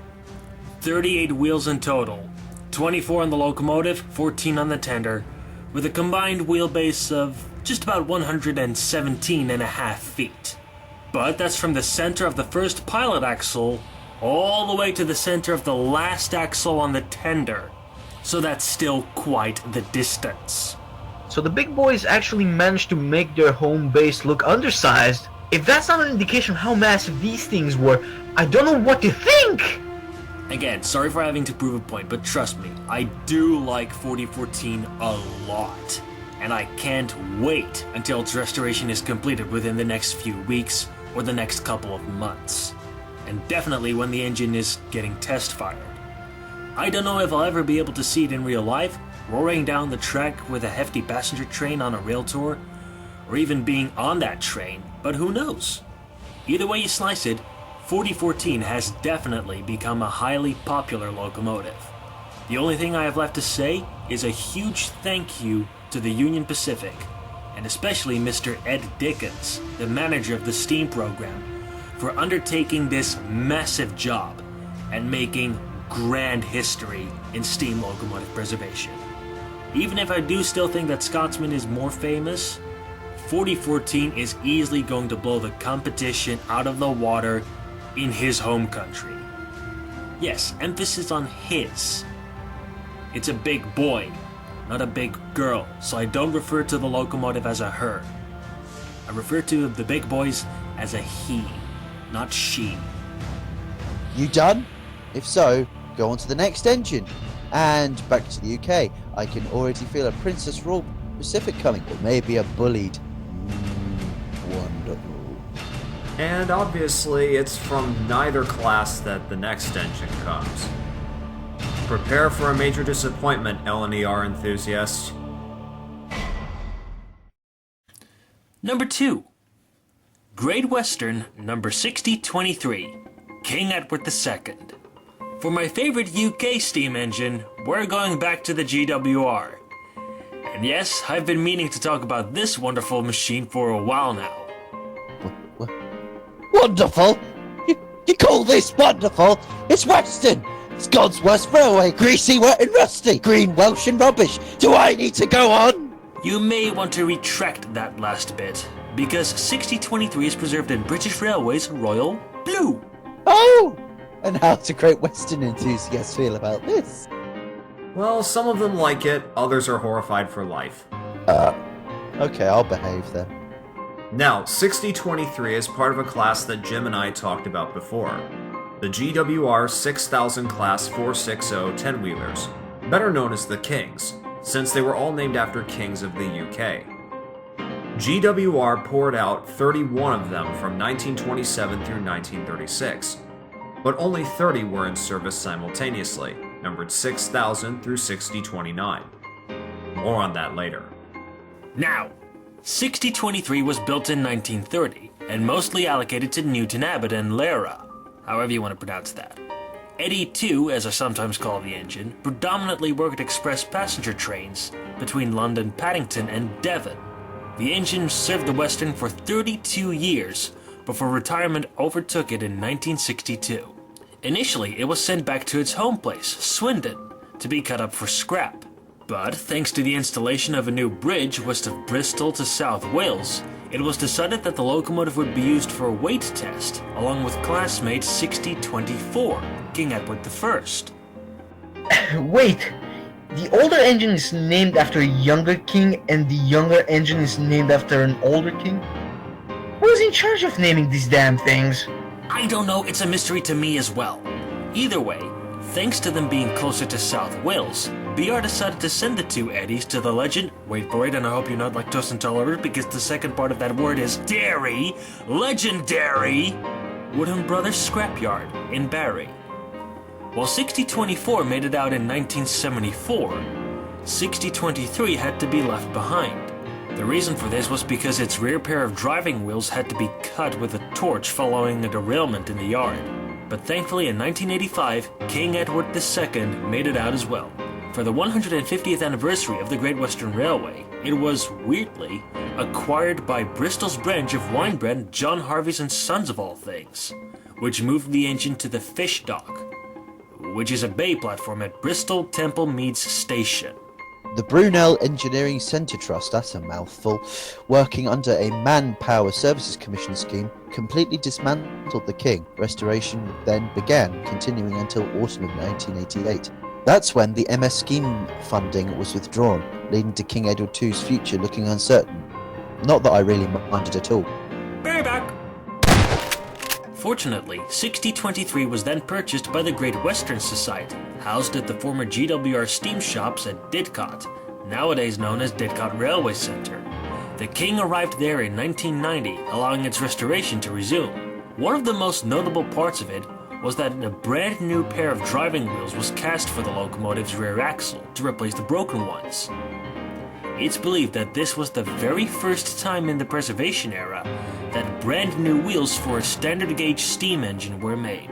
38 wheels in total, 24 on the locomotive, 14 on the tender, with a combined wheelbase of just about 117.5 feet. But that's from the center of the first pilot axle all the way to the center of the last axle on the tender. So that's still quite the distance. So the big boys actually managed to make their home base look undersized. If that's not an indication of how massive these things were, I don't know what to think! Again, sorry for having to prove a point, but trust me, I do like 4014 a lot. And I can't wait until its restoration is completed within the next few weeks or the next couple of months. And definitely when the engine is getting test fired. I don't know if I'll ever be able to see it in real life, roaring down the track with a hefty passenger train on a rail tour, or even being on that train, but who knows? Either way you slice it, 4014 has definitely become a highly popular locomotive. The only thing I have left to say is a huge thank you to the Union Pacific, and especially Mr. Ed Dickens, the manager of the steam program, for undertaking this massive job and making grand history in steam locomotive preservation. Even if I do still think that Scotsman is more famous, 4014 is easily going to blow the competition out of the water in his home country. Yes, emphasis on his. It's a big boy, not a big girl, so I don't refer to the locomotive as a her. I refer to the big boys as a he, not she. You done? If so, go on to the next engine. And back to the UK. I can already feel a Princess Royal Pacific coming, or maybe a bullied. Wonderful. And obviously, it's from neither class that the next engine comes. Prepare for a major disappointment, LNER enthusiasts. Number 2. Great Western number 6023, King Edward II. For my favorite UK steam engine, we're going back to the GWR. And yes, I've been meaning to talk about this wonderful machine for a while now. Wonderful? You call this wonderful? It's Western! It's God's worst railway, greasy, wet and rusty, green, Welsh and rubbish. Do I need to go on? You may want to retract that last bit, because 6023 is preserved in British Railways Royal Blue. Oh! And how do Great Western enthusiasts feel about this? Well, some of them like it, others are horrified for life. Okay, I'll behave then. Now, 6023 is part of a class that Jim and I talked about before. The GWR 6000 class 460 10-wheelers, better known as the Kings, since they were all named after kings of the UK. GWR poured out 31 of them from 1927 through 1936, but only 30 were in service simultaneously, numbered 6000 through 6029. More on that later. Now, 6023 was built in 1930 and mostly allocated to Newton Abbot and Lara, however you want to pronounce that. Eddy 2, as I sometimes call the engine, predominantly worked express passenger trains between London, Paddington and Devon. The engine served the Western for 32 years before retirement overtook it in 1962. Initially, it was sent back to its home place, Swindon, to be cut up for scrap. But thanks to the installation of a new bridge west of Bristol to South Wales, it was decided that the locomotive would be used for a weight test, along with classmate 6024, King Edward I. Wait, the older engine is named after a younger king and the younger engine is named after an older king? Who's in charge of naming these damn things? I don't know, it's a mystery to me as well. Either way, thanks to them being closer to South Wales, BR decided to send the two Eddies to the legend, wait for it and I hope you're not lactose intolerant because the second part of that word is dairy, legendary Woodham Brothers Scrapyard in Barry. While 6024 made it out in 1974, 6023 had to be left behind. The reason for this was because its rear pair of driving wheels had to be cut with a torch following a derailment in the yard. But thankfully in 1985, King Edward II made it out as well. For the 150th anniversary of the Great Western Railway, it was, weirdly, acquired by Bristol's branch of Winebred, John Harvey's and Sons of all things, which moved the engine to the Fish Dock, which is a bay platform at Bristol Temple Meads Station. The Brunel Engineering Centre Trust, that's a mouthful, working under a Manpower Services Commission scheme, completely dismantled the King. Restoration then began, continuing until autumn of 1988. That's when the MS scheme funding was withdrawn, leading to King Edward II's future looking uncertain. Not that I really minded at all. Be back! Fortunately, 6023 was then purchased by the Great Western Society, housed at the former GWR steam shops at Didcot, nowadays known as Didcot Railway Centre. The King arrived there in 1990, allowing its restoration to resume. One of the most notable parts of it was that a brand new pair of driving wheels was cast for the locomotive's rear axle to replace the broken ones. It's believed that this was the very first time in the preservation era that brand new wheels for a standard gauge steam engine were made.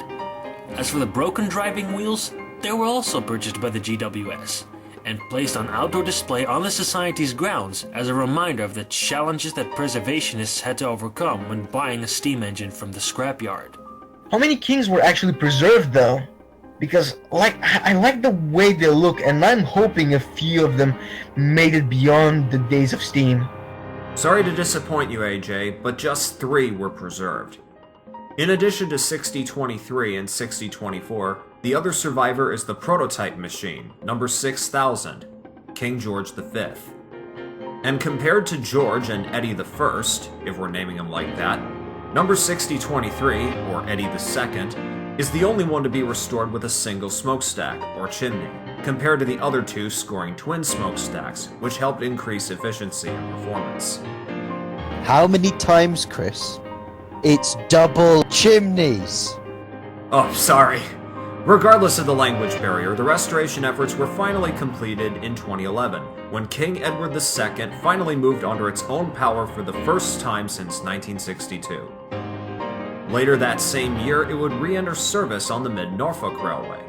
As for the broken driving wheels, they were also purchased by the GWS and placed on outdoor display on the Society's grounds as a reminder of the challenges that preservationists had to overcome when buying a steam engine from the scrapyard. How many Kings were actually preserved though? Because I like the way they look, and I'm hoping a few of them made it beyond the days of steam. Sorry to disappoint you, AJ, but just 3 were preserved. In addition to 6023 and 6024, the other survivor is the prototype machine, number 6000, King George V. And compared to George and Eddie I, if we're naming him like that, number 6023, or Eddie II, is the only one to be restored with a single smokestack, or chimney, compared to the other 2 scoring twin smokestacks, which helped increase efficiency and performance. How many times, Chris? It's double chimneys! Oh, sorry. Regardless of the language barrier, the restoration efforts were finally completed in 2011, when King Edward II finally moved under its own power for the first time since 1962. Later that same year, it would re-enter service on the Mid-Norfolk Railway.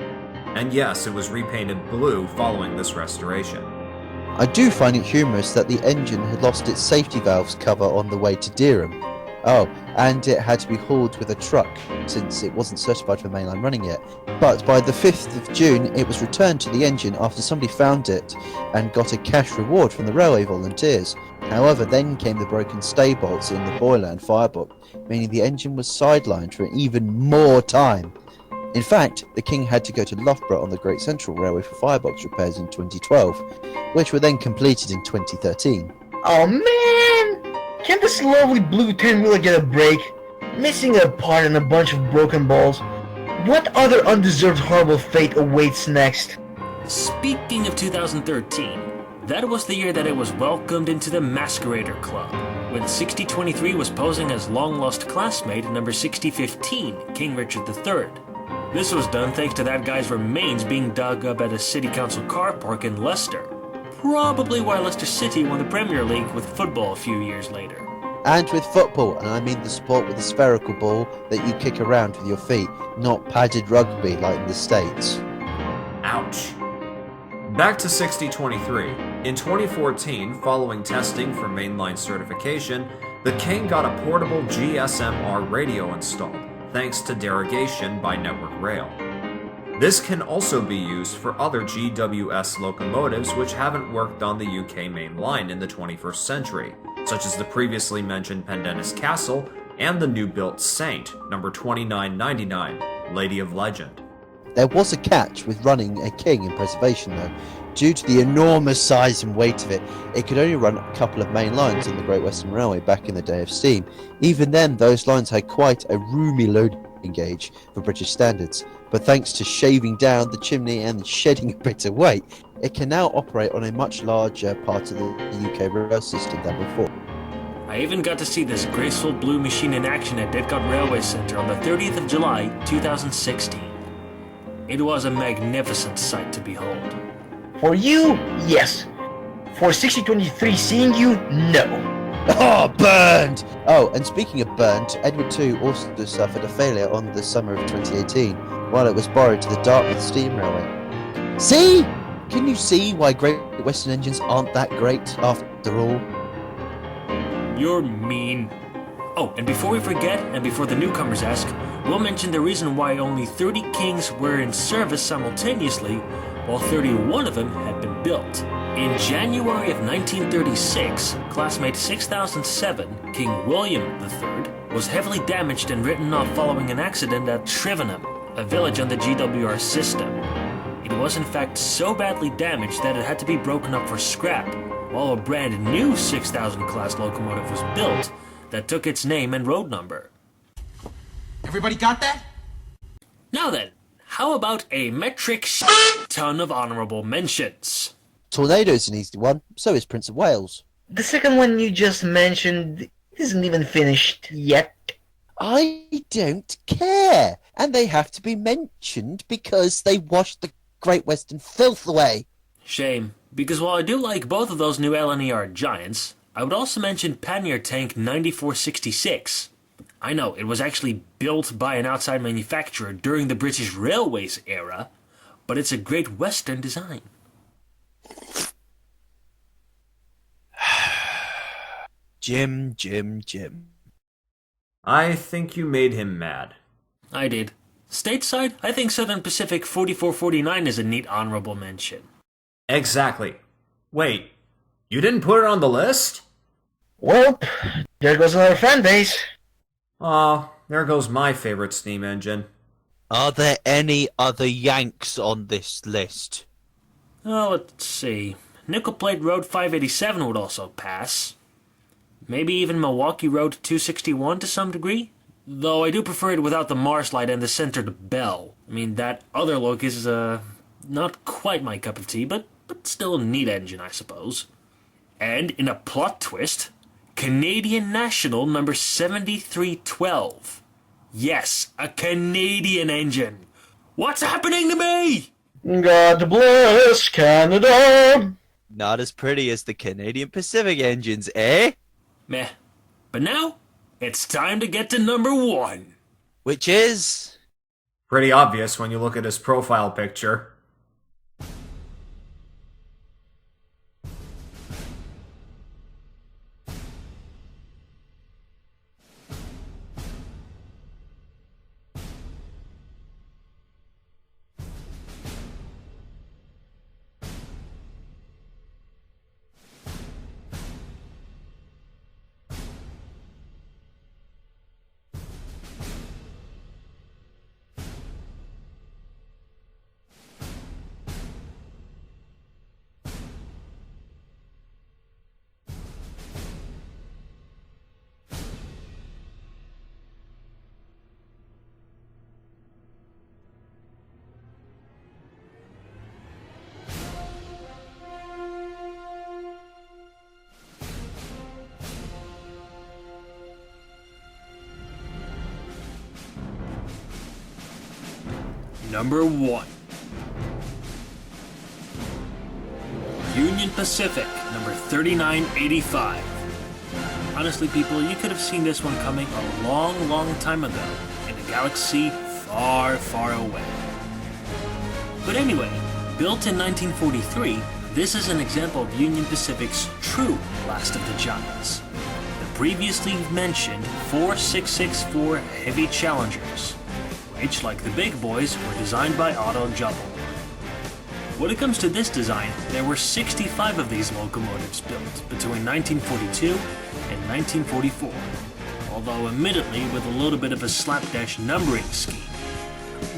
And yes, it was repainted blue following this restoration. I do find it humorous that the engine had lost its safety valves cover on the way to Dereham. Oh, and it had to be hauled with a truck, since it wasn't certified for mainline running yet. But by the 5th of June, it was returned to the engine after somebody found it and got a cash reward from the railway volunteers. However, then came the broken stay bolts in the boiler and firebook, meaning the engine was sidelined for even more time. In fact, the King had to go to Loughborough on the Great Central Railway for firebox repairs in 2012, which were then completed in 2013. Oh man! Can't this lovely blue 10-wheeler get a break? Missing a part and a bunch of broken balls. What other undeserved horrible fate awaits next? Speaking of 2013, that was the year that it was welcomed into the Masquerader Club, when 6023 was posing as long-lost classmate number 6015, King Richard III. This was done thanks to that guy's remains being dug up at a city council car park in Leicester. Probably why Leicester City won the Premier League with football a few years later. And with football, and I mean the sport with the spherical ball that you kick around with your feet, not padded rugby like in the States. Ouch. Back to 6023. In 2014, following testing for mainline certification, the King got a portable GSM-R radio installed, thanks to derogation by Network Rail. This can also be used for other GWS locomotives which haven't worked on the UK main line in the 21st century, such as the previously mentioned Pendennis Castle and the new-built Saint, number 2999, Lady of Legend. There was a catch with running a King in preservation though. Due to the enormous size and weight of it, it could only run a couple of main lines on the Great Western Railway back in the day of steam. Even then, those lines had quite a roomy loading gauge for British standards, but thanks to shaving down the chimney and shedding a bit of weight, it can now operate on a much larger part of the UK rail system than before. I even got to see this graceful blue machine in action at Didcot Railway Centre on the 30th of July, 2016. It was a magnificent sight to behold. For you, yes. For 6023 seeing you, no. Oh, burned! Oh, and speaking of burned, Edward II also suffered a failure on the summer of 2018 while it was borrowed to the Dartmouth Steam Railway. See? Can you see why Great Western engines aren't that great after all? You're mean. Oh, and before we forget, and before the newcomers ask, we'll mention the reason why only 30 Kings were in service simultaneously, while 31 of them had been built. In January of 1936, classmate 6007, King William III, was heavily damaged and written off following an accident at Trivenham, a village on the GWR system. It was in fact so badly damaged that it had to be broken up for scrap, while a brand new 6000 class locomotive was built that took its name and road number. Everybody got that? Now then, how about a metric ton of honorable mentions? Tornado's an easy one, so is Prince of Wales. The second one you just mentioned isn't even finished yet. I don't care, and they have to be mentioned because they washed the Great Western filth away. Shame, because while I do like both of those new LNER giants, I would also mention Pannier Tank 9466. I know, it was actually built by an outside manufacturer during the British Railways era, but it's a Great Western design. Jim. I think you made him mad. I did. Stateside, I think Southern Pacific 4449 is a neat honorable mention. Exactly. Wait, you didn't put it on the list? Well, there goes another fan base. Aw, there goes my favorite steam engine. Are there any other Yanks on this list? Oh, let's see. Nickel Plate Road 587 would also pass. Maybe even Milwaukee Road 261 to some degree? Though I do prefer it without the Mars light and the centered bell. I mean, that other look is, not quite my cup of tea, but still a neat engine, I suppose. And in a plot twist, Canadian National number 7312. Yes, a Canadian engine. What's happening to me? God bless Canada. Not as pretty as the Canadian Pacific engines, eh? Meh. But now, it's time to get to number 1. Which is... Pretty obvious when you look at his profile picture. Number 1. Union Pacific, number 3985. Honestly, people, you could have seen this one coming a long time ago, in a galaxy far, far away. But anyway, built in 1943, this is an example of Union Pacific's true last of the giants. The previously mentioned 4664 Heavy Challengers, which, like the big boys, were designed by Otto Jubel. When it comes to this design, there were 65 of these locomotives built between 1942 and 1944, although admittedly with a little bit of a slapdash numbering scheme.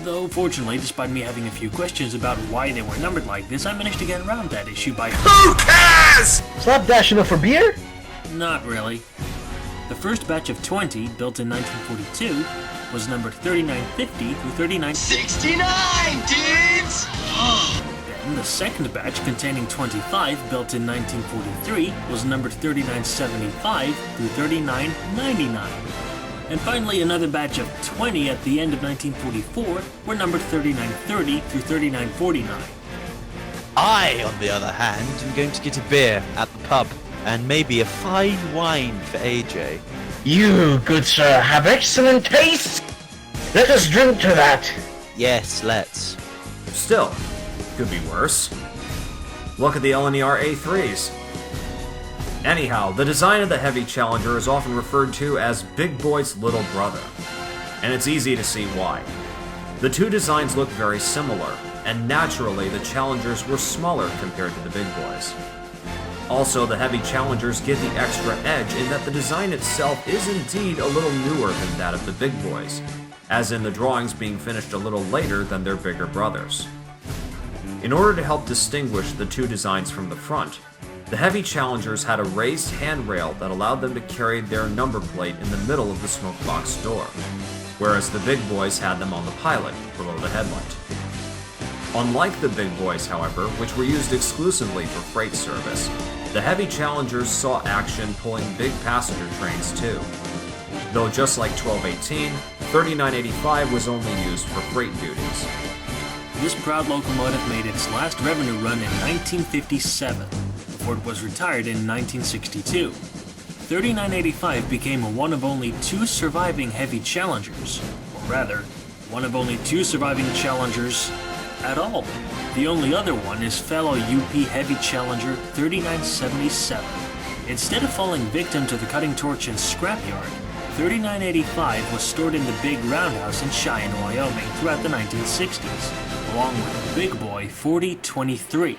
Though fortunately, despite me having a few questions about why they were numbered like this, I managed to get around that issue by... Who cares? Slapdash enough for beer? Not really. The first batch of 20, built in 1942, was numbered 3950 through 39... 69, dudes! And the second batch, containing 25, built in 1943, was numbered 3975 through 3999. And finally, another batch of 20 at the end of 1944 were numbered 3930 through 3949. I, on the other hand, am going to get a beer at the pub, and maybe a fine wine for AJ. You, good sir, have excellent taste. Let us drink to that. Yes, let's. Still, could be worse. Look at the LNER A3s. Anyhow, the design of the Heavy Challenger is often referred to as Big Boy's little brother, and it's easy to see why. The two designs look very similar, and naturally the Challengers were smaller compared to the Big Boys. Also, the Heavy Challengers get the extra edge in that the design itself is indeed a little newer than that of the Big Boys, as in the drawings being finished a little later than their bigger brothers. In order to help distinguish the two designs from the front, the Heavy Challengers had a raised handrail that allowed them to carry their number plate in the middle of the smokebox door, whereas the Big Boys had them on the pilot, below the headlight. Unlike the Big Boys, however, which were used exclusively for freight service, the Heavy Challengers saw action pulling big passenger trains too. Though just like 1218, 3985 was only used for freight duties. This proud locomotive made its last revenue run in 1957, before it was retired in 1962. 3985 became one of only two surviving Heavy Challengers, or rather, one of only two surviving Challengers at all. The only other one is fellow UP Heavy Challenger 3977. Instead of falling victim to the cutting torch and scrapyard, 3985 was stored in the big roundhouse in Cheyenne, Wyoming throughout the 1960s, along with the big boy 4023.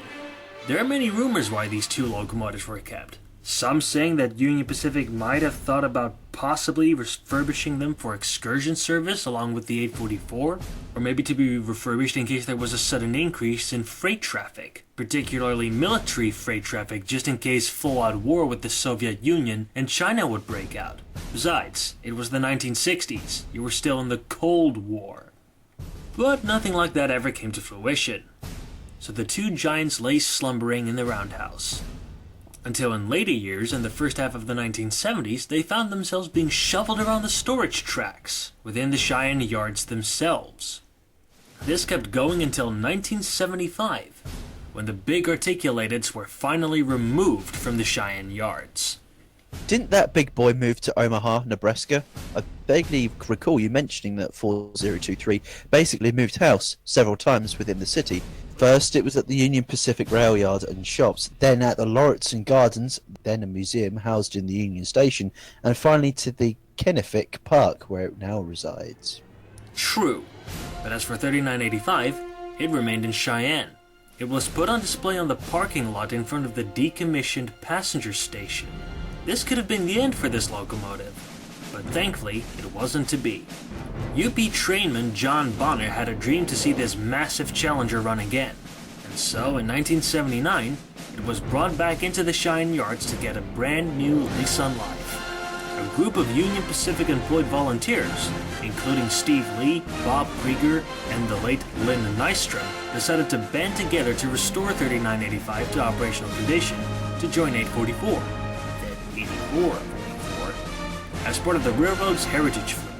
There are many rumors why these two locomotives were kept. Some saying that Union Pacific might have thought about possibly refurbishing them for excursion service along with the 844, or maybe to be refurbished in case there was a sudden increase in freight traffic, particularly military freight traffic, just in case full-out war with the Soviet Union and China would break out. Besides, it was the 1960s. You were still in the Cold War. But nothing like that ever came to fruition. So the two giants lay slumbering in the roundhouse. Until in later years, in the first half of the 1970s, they found themselves being shuffled around the storage tracks within the Cheyenne yards themselves. This kept going until 1975, when the big articulateds were finally removed from the Cheyenne yards. Didn't that big boy move to Omaha, Nebraska? I vaguely recall you mentioning that 4023 basically moved house several times within the city. First, it was at the Union Pacific Rail Yard and shops, then at the Lauritsen Gardens, then a museum housed in the Union Station, and finally to the Kennefic Park, where it now resides. True, but as for 3985, it remained in Cheyenne. It was put on display on the parking lot in front of the decommissioned passenger station. This could have been the end for this locomotive, but thankfully it wasn't to be. UP trainman John Bonner had a dream to see this massive Challenger run again, and so in 1979, it was brought back into the Cheyenne yards to get a brand new lease on life. A group of Union Pacific employed volunteers, including Steve Lee, Bob Krieger, and the late Lynn Nystrom, decided to band together to restore 3985 to operational condition to join 844, then 8444, as part of the railroad's heritage fleet.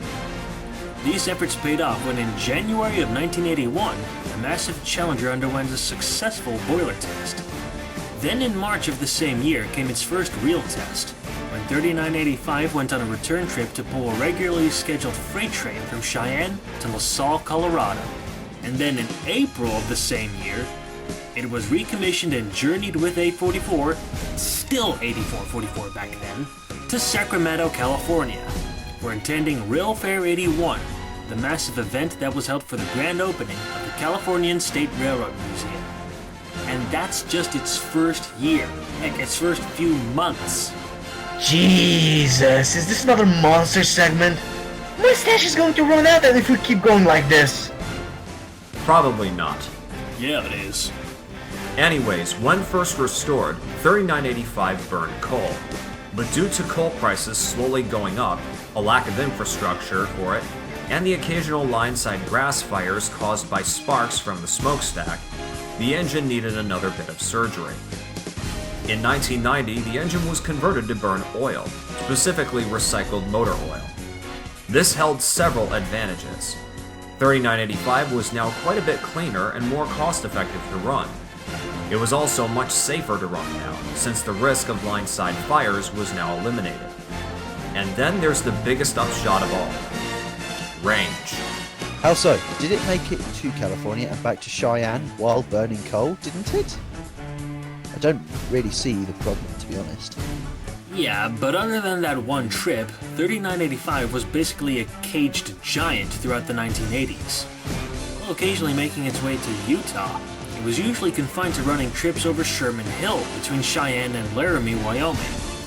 These efforts paid off when in January of 1981, the massive Challenger underwent a successful boiler test. Then in March of the same year came its first real test, when 3985 went on a return trip to pull a regularly scheduled freight train from Cheyenne to LaSalle, Colorado. And then in April of the same year, it was recommissioned and journeyed with 844, still 8444 back then, to Sacramento, California, for attending Rail Fair 81, the massive event that was held for the grand opening of the Californian State Railroad Museum. And that's just its first year, heck, its first few months. Jesus, is this another monster segment? My stash is going to run out if we keep going like this. Probably not. Yeah, it is. Anyways, when first restored, 3985 burned coal. But due to coal prices slowly going up, a lack of infrastructure for it, and the occasional line-side grass fires caused by sparks from the smokestack, the engine needed another bit of surgery. In 1990, the engine was converted to burn oil, specifically recycled motor oil. This held several advantages. 3985 was now quite a bit cleaner and more cost-effective to run. It was also much safer to run now, since the risk of line-side fires was now eliminated. And then there's the biggest upshot of all. Range. How so? Did it make it to California and back to Cheyenne while burning coal, didn't it? I don't really see the problem, to be honest. Yeah, but other than that one trip, 3985 was basically a caged giant throughout the 1980s. While occasionally making its way to Utah, it was usually confined to running trips over Sherman Hill between Cheyenne and Laramie, Wyoming.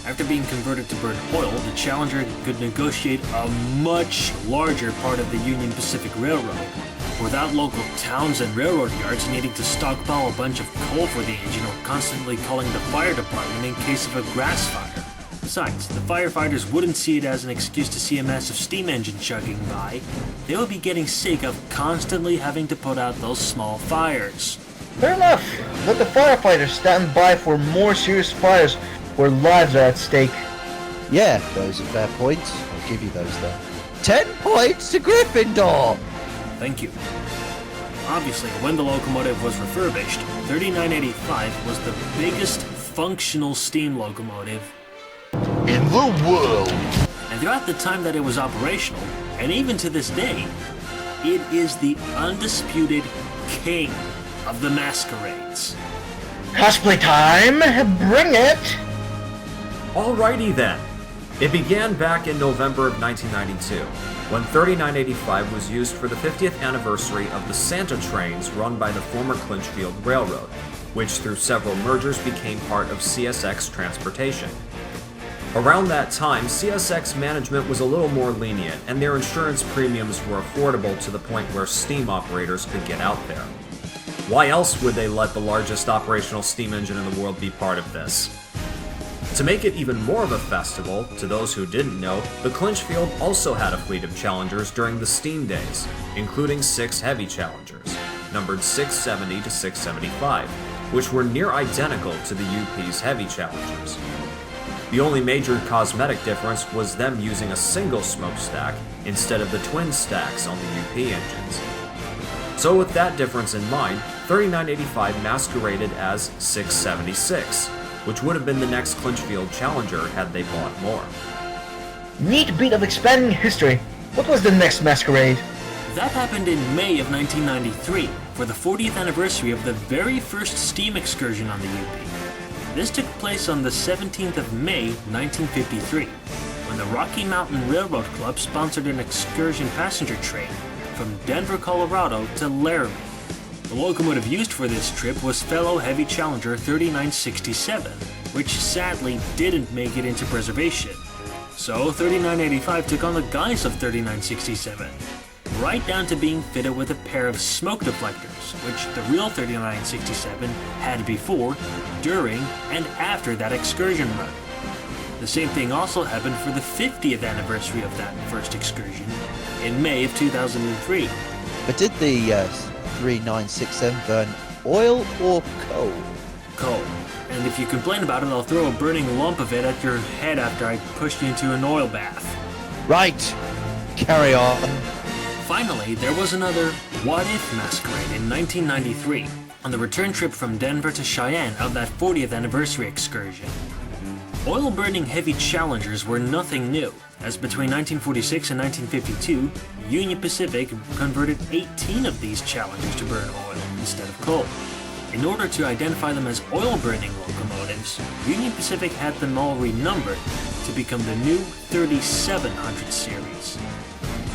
After being converted to burn oil, the Challenger could negotiate a much larger part of the Union Pacific Railroad, without local towns and railroad yards needing to stockpile a bunch of coal for the engine or constantly calling the fire department in case of a grass fire. Besides, the firefighters wouldn't see it as an excuse to see a massive steam engine chugging by. They would be getting sick of constantly having to put out those small fires. Fair enough. Let the firefighters stand by for more serious fires where lives are at stake. Yeah, those are fair points. I'll give you those though. 10 points to Gryffindor! Thank you. Obviously, when the locomotive was refurbished, 3985 was the biggest functional steam locomotive In the world. and throughout the time that it was operational, and even to this day, it is the undisputed king of the masquerades. Cosplay time! Bring it! Alrighty then. It began back in November of 1992, when 3985 was used for the 50th anniversary of the Santa trains run by the former Clinchfield Railroad, which through several mergers became part of CSX Transportation. Around that time, CSX management was a little more lenient, and their insurance premiums were affordable to the point where steam operators could get out there. Why else would they let the largest operational steam engine in the world be part of this? To make it even more of a festival, to those who didn't know, the Clinchfield also had a fleet of Challengers during the steam days, including 6 heavy Challengers, numbered 670 to 675, which were near identical to the UP's heavy Challengers. The only major cosmetic difference was them using a single smokestack instead of the twin stacks on the UP engines. So with that difference in mind, 3985 masqueraded as 676, which would have been the next Clinchfield Challenger had they bought more. Neat bit of expanding history. What was the next masquerade? That happened in May of 1993, for the 40th anniversary of the very first steam excursion on the UP. This took place on the 17th of May, 1953, when the Rocky Mountain Railroad Club sponsored an excursion passenger train from Denver, Colorado to Laramie. The locomotive used for this trip was fellow heavy Challenger 3967, which sadly didn't make it into preservation. So 3985 took on the guise of 3967, right down to being fitted with a pair of smoke deflectors, which the real 3967 had before, during, and after that excursion run. The same thing also happened for the 50th anniversary of that first excursion, in May of 2003. But did the 3967 burn oil or coal? Coal. And if you complain about it, I'll throw a burning lump of it at your head after I push you into an oil bath. Right! Carry on. Finally, there was another what-if masquerade in 1993, on the return trip from Denver to Cheyenne of that 40th anniversary excursion. Oil-burning heavy Challengers were nothing new, as between 1946 and 1952, Union Pacific converted 18 of these Challengers to burn oil instead of coal. In order to identify them as oil-burning locomotives, Union Pacific had them all renumbered to become the new 3700 series,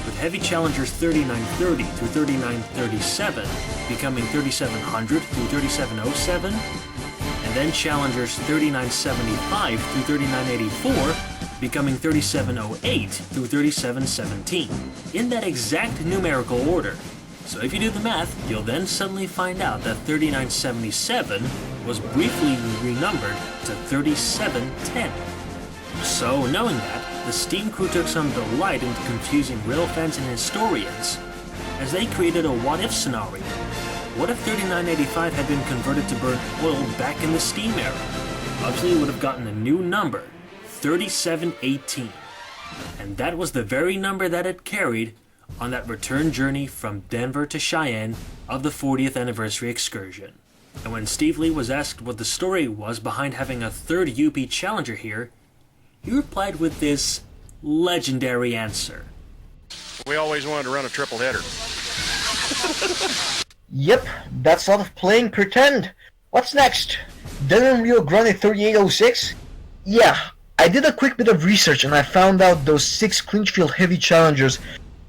with heavy Challengers 3930 through 3937 becoming 3700 through 3707, and then Challengers 3975 through 3984 becoming 3708 through 3717, in that exact numerical order. So if you do the math, you'll then suddenly find out that 3977 was briefly renumbered to 3710. So knowing that, the steam crew took some delight in confusing rail fans and historians, as they created a what-if scenario. what if 3985 had been converted to burn oil back in the steam era? Obviously, it would have gotten a new number, 3718. And that was the very number that it carried on that return journey from Denver to Cheyenne of the 40th anniversary excursion. And when Steve Lee was asked what the story was behind having a third UP Challenger here, he replied with this legendary answer. We always wanted to run a triple header. Yep, that's a lot of playing pretend. What's next? Denver Rio Grande 3806? Yeah, I did a quick bit of research and I found out those 6 clinch-field heavy Challengers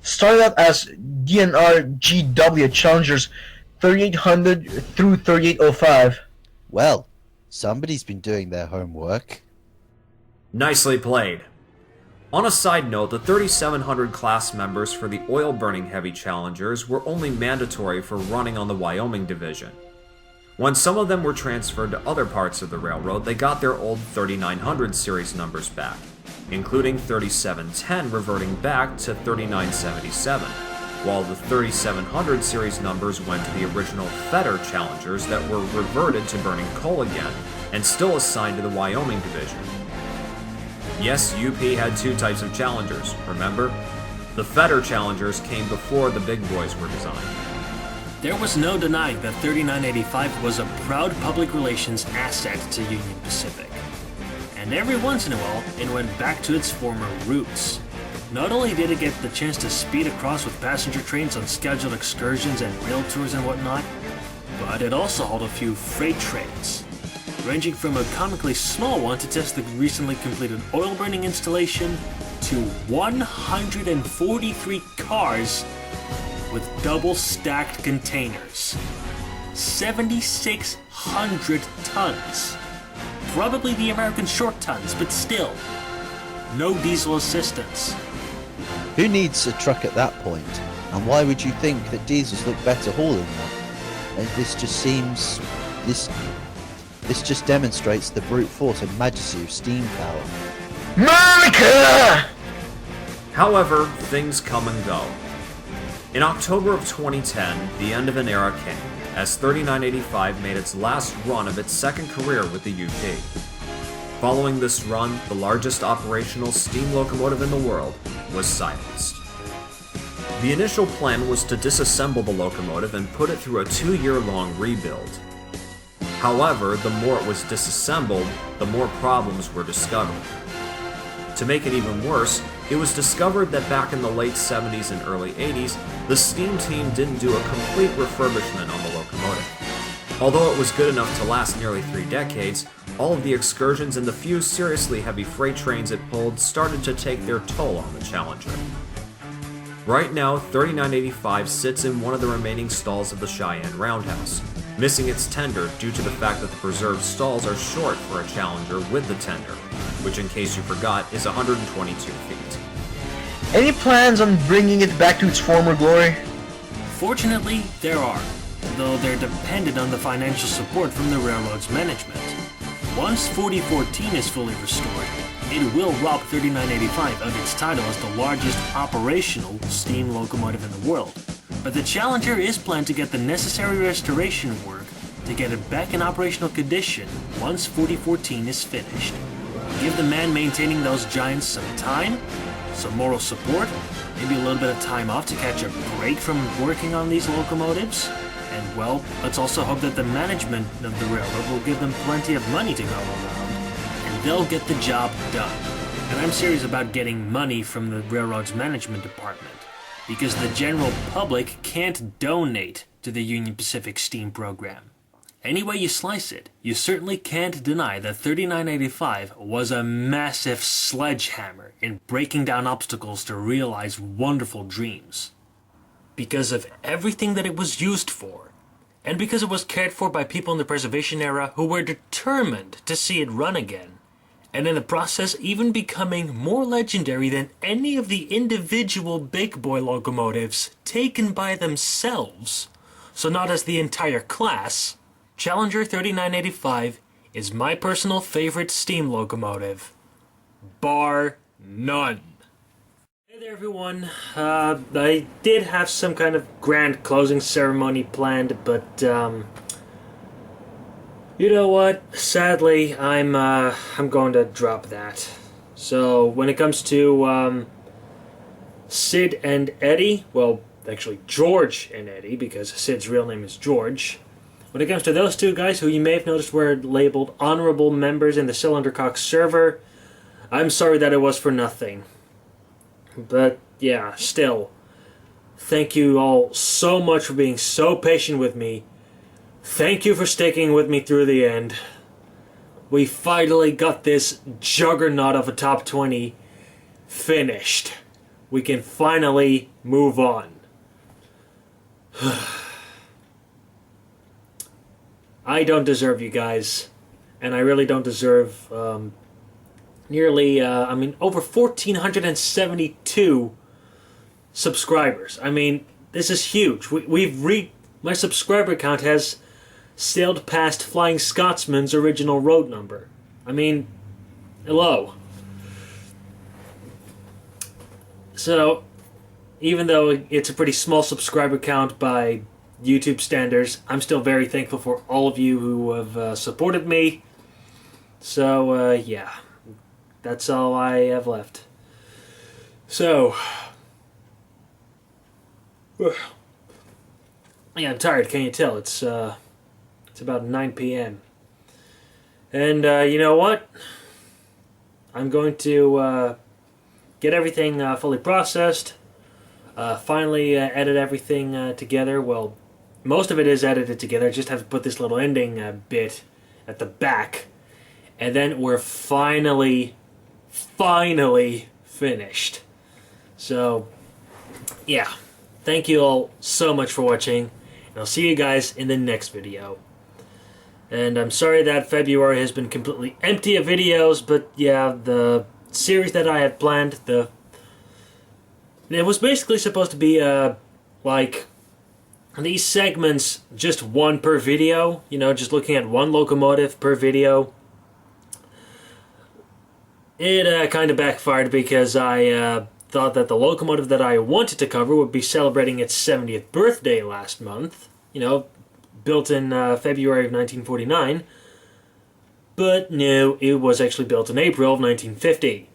started out as DNR GW Challengers 3800 through 3805. Well, somebody's been doing their homework. Nicely played. On a side note, the 3700 class members for the oil-burning heavy Challengers were only mandatory for running on the Wyoming division. When some of them were transferred to other parts of the railroad, they got their old 3900 series numbers back, including 3710 reverting back to 3977, while the 3700 series numbers went to the original Fetter Challengers that were reverted to burning coal again, and still assigned to the Wyoming division. Yes, UP had 2 types of Challengers, remember? The Fetter Challengers came before the big boys were designed. There was no denying that 3985 was a proud public relations asset to Union Pacific. And every once in a while, it went back to its former roots. Not only did it get the chance to speed across with passenger trains on scheduled excursions and rail tours and whatnot, but it also hauled a few freight trains, ranging from a comically small one to test the recently completed oil burning installation to 143 cars with double stacked containers. 7,600 tons. Probably the American short tons, but still. No diesel assistance. Who needs a truck at that point? And why would you think that diesels look better hauling them? And this just seems... This just demonstrates the brute force and majesty of steam power. America! However, things come and go. In October of 2010, the end of an era came, as 3985 made its last run of its second career with the UP. Following this run, the largest operational steam locomotive in the world was silenced. The initial plan was to disassemble the locomotive and put it through a 2-year-long rebuild. However, the more it was disassembled, the more problems were discovered. To make it even worse, it was discovered that back in the late 70s and early 80s, the steam team didn't do a complete refurbishment on the locomotive. Although it was good enough to last nearly 3 decades, all of the excursions and the few seriously heavy freight trains it pulled started to take their toll on the Challenger. Right now, 3985 sits in one of the remaining stalls of the Cheyenne Roundhouse, missing its tender due to the fact that the preserved stalls are short for a Challenger with the tender, which in case you forgot is 122 feet. Any plans on bringing it back to its former glory? Fortunately, there are, though they're dependent on the financial support from the railroad's management. Once 4014 is fully restored, it will rob 3985 of its title as the largest operational steam locomotive in the world. But the Challenger is planned to get the necessary restoration work to get it back in operational condition once 4014 is finished. Give the man maintaining those giants some time, some moral support, maybe a little bit of time off to catch a break from working on these locomotives, and well, let's also hope that the management of the railroad will give them plenty of money to go around, and they'll get the job done. And I'm serious about getting money from the railroad's management department, because the general public can't donate to the Union Pacific Steam Program. Any way you slice it, you certainly can't deny that 3985 was a massive sledgehammer in breaking down obstacles to realize wonderful dreams. Because of everything that it was used for, and because it was cared for by people in the preservation era who were determined to see it run again, and in the process even becoming more legendary than any of the individual big boy locomotives taken by themselves, so not as the entire class, Challenger 3985 is my personal favorite steam locomotive, bar none. Hey there everyone, I did have some kind of grand closing ceremony planned, but you know what, sadly I'm going to drop that. So when it comes to Sid and Eddie, well actually George and Eddie, because Sid's real name is George. When it comes to those two guys who you may have noticed were labeled honorable members in the Cylindercock server, I'm sorry that it was for nothing. But yeah, still, thank you all so much for being so patient with me. Thank you for sticking with me through the end. We finally got this juggernaut of a top 20 finished. We can finally move on. I don't deserve you guys, and I really don't deserve nearly, over 1,472 subscribers. I mean, this is huge. My subscriber count has sailed past Flying Scotsman's original road number. I mean, hello. So, even though it's a pretty small subscriber count by YouTube standards, I'm still very thankful for all of you who have supported me. So, yeah. That's all I have left. So, yeah, I'm tired. Can you tell? It's about 9 p.m. And you know what? I'm going to get everything fully processed. Finally, edit everything together. Well, most of it is edited together. I just have to put this little ending bit at the back, and then we're finally finished. So, yeah. Thank you all so much for watching, and I'll see you guys in the next video. And I'm sorry that February has been completely empty of videos, but yeah, the series that I had planned, it was basically supposed to be, like, these segments, just one per video, you know, just looking at one locomotive per video. It kind of backfired because I thought that the locomotive that I wanted to cover would be celebrating its 70th birthday last month. You know, built in February of 1949. But no, it was actually built in April of 1950.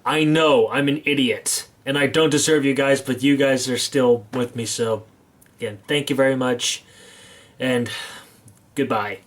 I know, I'm an idiot. And I don't deserve you guys, but you guys are still with me, so again, thank you very much, and goodbye.